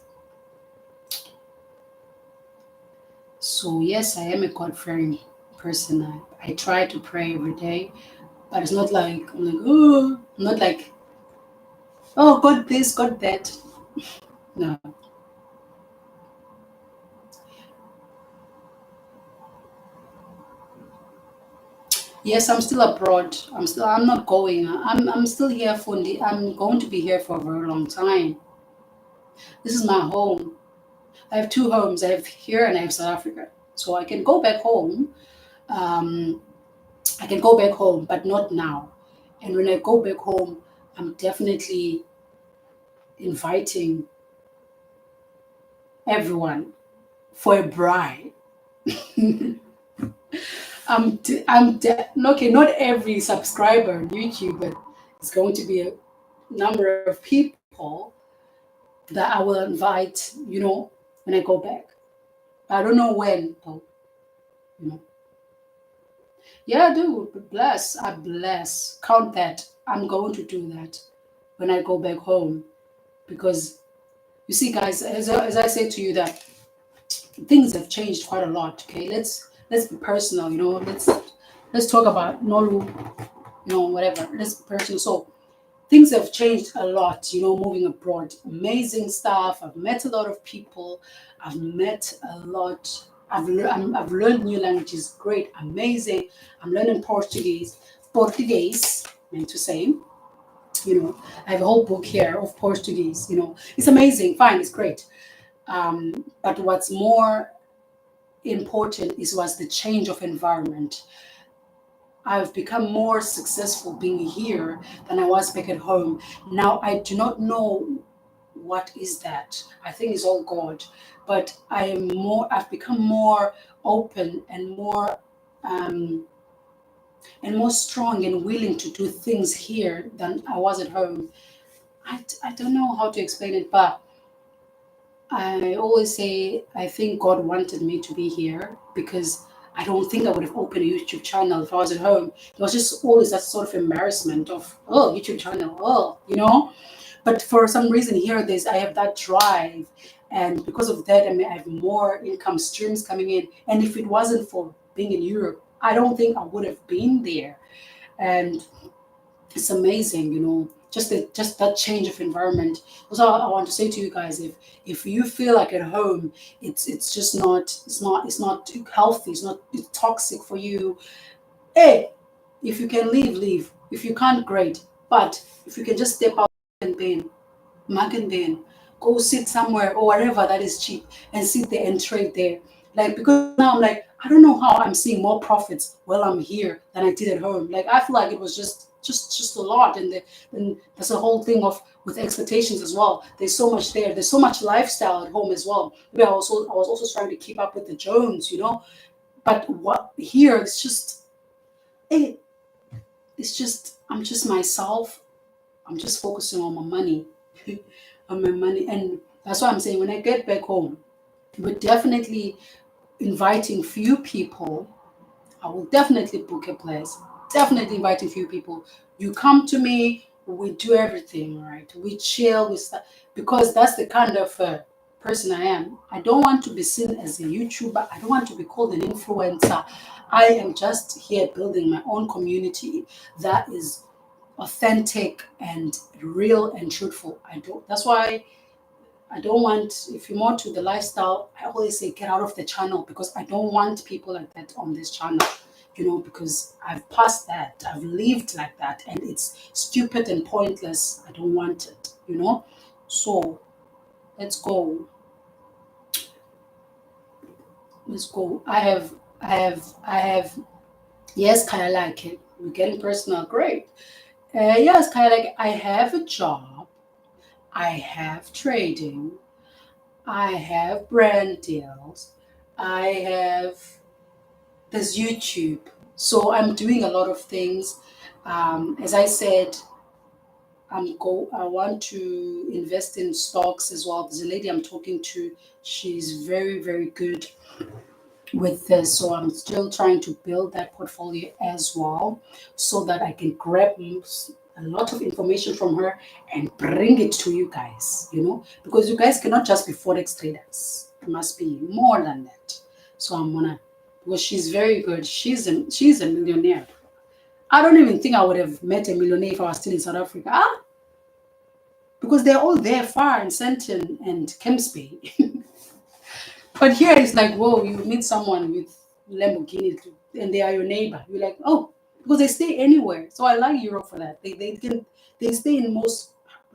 So yes, I am a God fearing person. I try to pray every day, but it's not like I'm like, oh, I'm not like, oh, God this, God that. No. Yes, I'm still abroad. I'm not going. I'm still here I'm going to be here for a very long time. This is my home. I have two homes. I have here and I have South Africa. So I can go back home. Um, I can go back home, but not now. And when I go back home, I'm definitely inviting everyone for a bride. Okay, not every subscriber on YouTube, but it's going to be a number of people that I will invite, when I go back. I don't know when, though, you know. Yeah, I do. Bless. I bless. Count that. I'm going to do that when I go back home. Because you see, guys, as I say to you that things have changed quite a lot. Okay, let's be personal. Let's talk about Nolu, whatever. Let's be personal. So things have changed a lot, moving abroad. Amazing stuff. I've met a lot of people. I've met a lot. I've learned new languages. Great, amazing. I'm learning Portuguese. Portuguese, meant to say. I have a whole book here of Portuguese. It's amazing. Fine, it's great. But what's more important was the change of environment. I've become more successful being here than I was back at home. Now I do not know what is that. I think it's all God, but I've become more open um, and more strong and willing to do things here than I was at home. I don't know how to explain it, but I always say I think God wanted me to be here because I don't think I would have opened a YouTube channel if I was at home. It was just always that sort of embarrassment of, oh, YouTube channel, oh. But for some reason here, I have that drive, and because of that, I mean, I have more income streams coming in. And if it wasn't for being in Europe, I don't think I would have been there. And it's amazing, just that change of environment. Also, I want to say to you guys, if you feel like at home, it's just not healthy, it's toxic for you. Hey, if you can leave. If you can't, great. But if you can just step out and pain, Mark and then go sit somewhere or wherever that is cheap and sit there and trade there. Like, because now I'm like, I don't know how I'm seeing more profits while I'm here than I did at home. Like, I feel like it was just a lot. And there's a whole thing of with expectations as well. There's so much there. There's so much lifestyle at home as well. Maybe I was also trying to keep up with the Jones. But what here it, it's just I'm just myself. I'm just focusing on my money, on my money, and that's why I'm saying when I get back home, we're definitely inviting few people. I will definitely book a place. Definitely inviting few people. You come to me, we do everything right. We chill, we start because that's the kind of person I am. I don't want to be seen as a YouTuber. I don't want to be called an influencer. I am just here building my own community that is authentic and real and truthful. I don't. That's why I don't want. If you're more to the lifestyle, I always say get out of the channel because I don't want people like that on this channel. Because I've passed that. I've lived like that, and it's stupid and pointless. I don't want it. So let's go. Let's go. I have. Yes, kind of like it. We're getting personal. Great. Yes, kind of like I have a job. I have trading. I have brand deals. I have this YouTube. So I'm doing a lot of things. As I said, I want to invest in stocks as well. There's a lady I'm talking to. She's very, very good with this. So I'm still trying to build that portfolio as well so that I can grab a lot of information from her and bring it to you guys, because you guys cannot just be forex traders. It must be more than that. So I'm gonna, because she's very good. She's a millionaire. I don't even think I would have met a millionaire if I was still in South Africa. Because they're all there far in Sandton and Kempsbay. But here it's like, whoa, you meet someone with Lamborghini and they are your neighbor. You're like, oh, because they stay anywhere. So I like Europe for that. They stay in most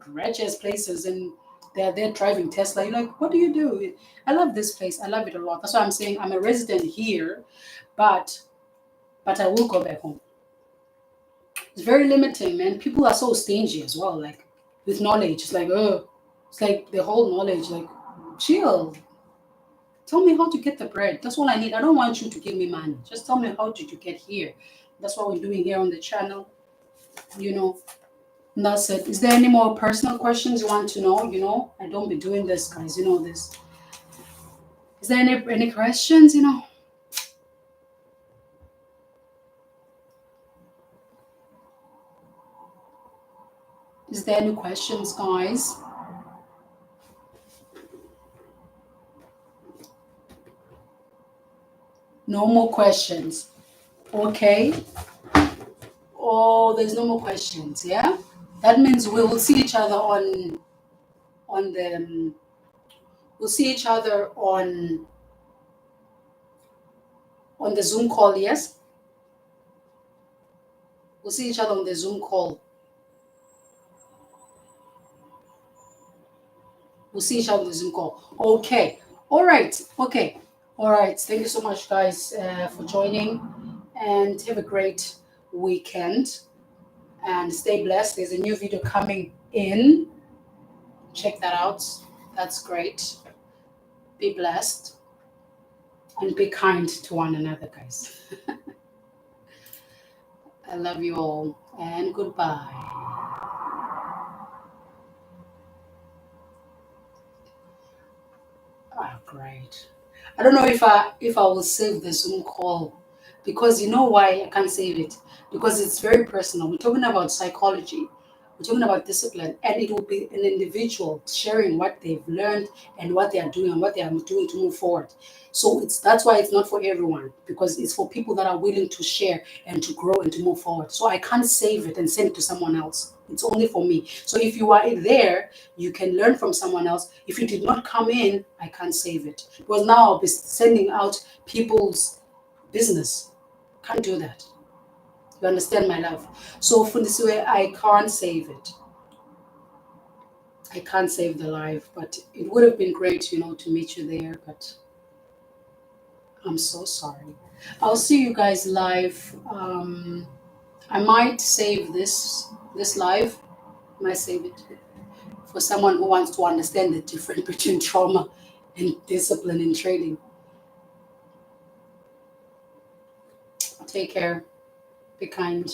wretched places and they're there driving Tesla. You're like, what do you do? I love this place. I love it a lot. That's why I'm saying I'm a resident here, but I will go back home. It's very limiting, man. People are so stingy as well, like with knowledge. It's like, oh, it's like the whole knowledge, like, chill. Tell me how to get the bread. That's all I need. I don't want you to give me money. Just tell me how did you get here. That's what we're doing here on the channel. You know, and that's it. Is there any more personal questions you want to know? I don't be doing this, guys. You know this. Is there any questions? Is there any questions, guys? No more questions. Okay. Oh, there's no more questions. Yeah. That means we will see each other on the we'll see each other on the Zoom call. Yes, we'll see each other on the Zoom call. We'll see each other on the Zoom call. Okay. All right. Okay. All right. Thank you so much, guys, for joining, and have a great weekend. And stay blessed. There's a new video coming in. Check that out. That's great. Be blessed and be kind to one another, guys. I love you all, and goodbye. Ah, great. I don't know if I will save the Zoom call, because you know why I can't save it? Because it's very personal. We're talking about psychology. We're talking about discipline, and it will be an individual sharing what they've learned and what they are doing and what they are doing to move forward. So that's why it's not for everyone, because it's for people that are willing to share and to grow and to move forward. So I can't save it and send it to someone else. It's only for me. So if you are there, you can learn from someone else. If you did not come in, I can't save it, because now I'll be sending out people's business. Can't do that. You understand, my love? So for this way, I can't save it. I can't save the live, but it would have been great, to meet you there. But I'm so sorry. I'll see you guys live. I might save this live. I might save it for someone who wants to understand the difference between trauma and discipline in trading. Take care. Be kind.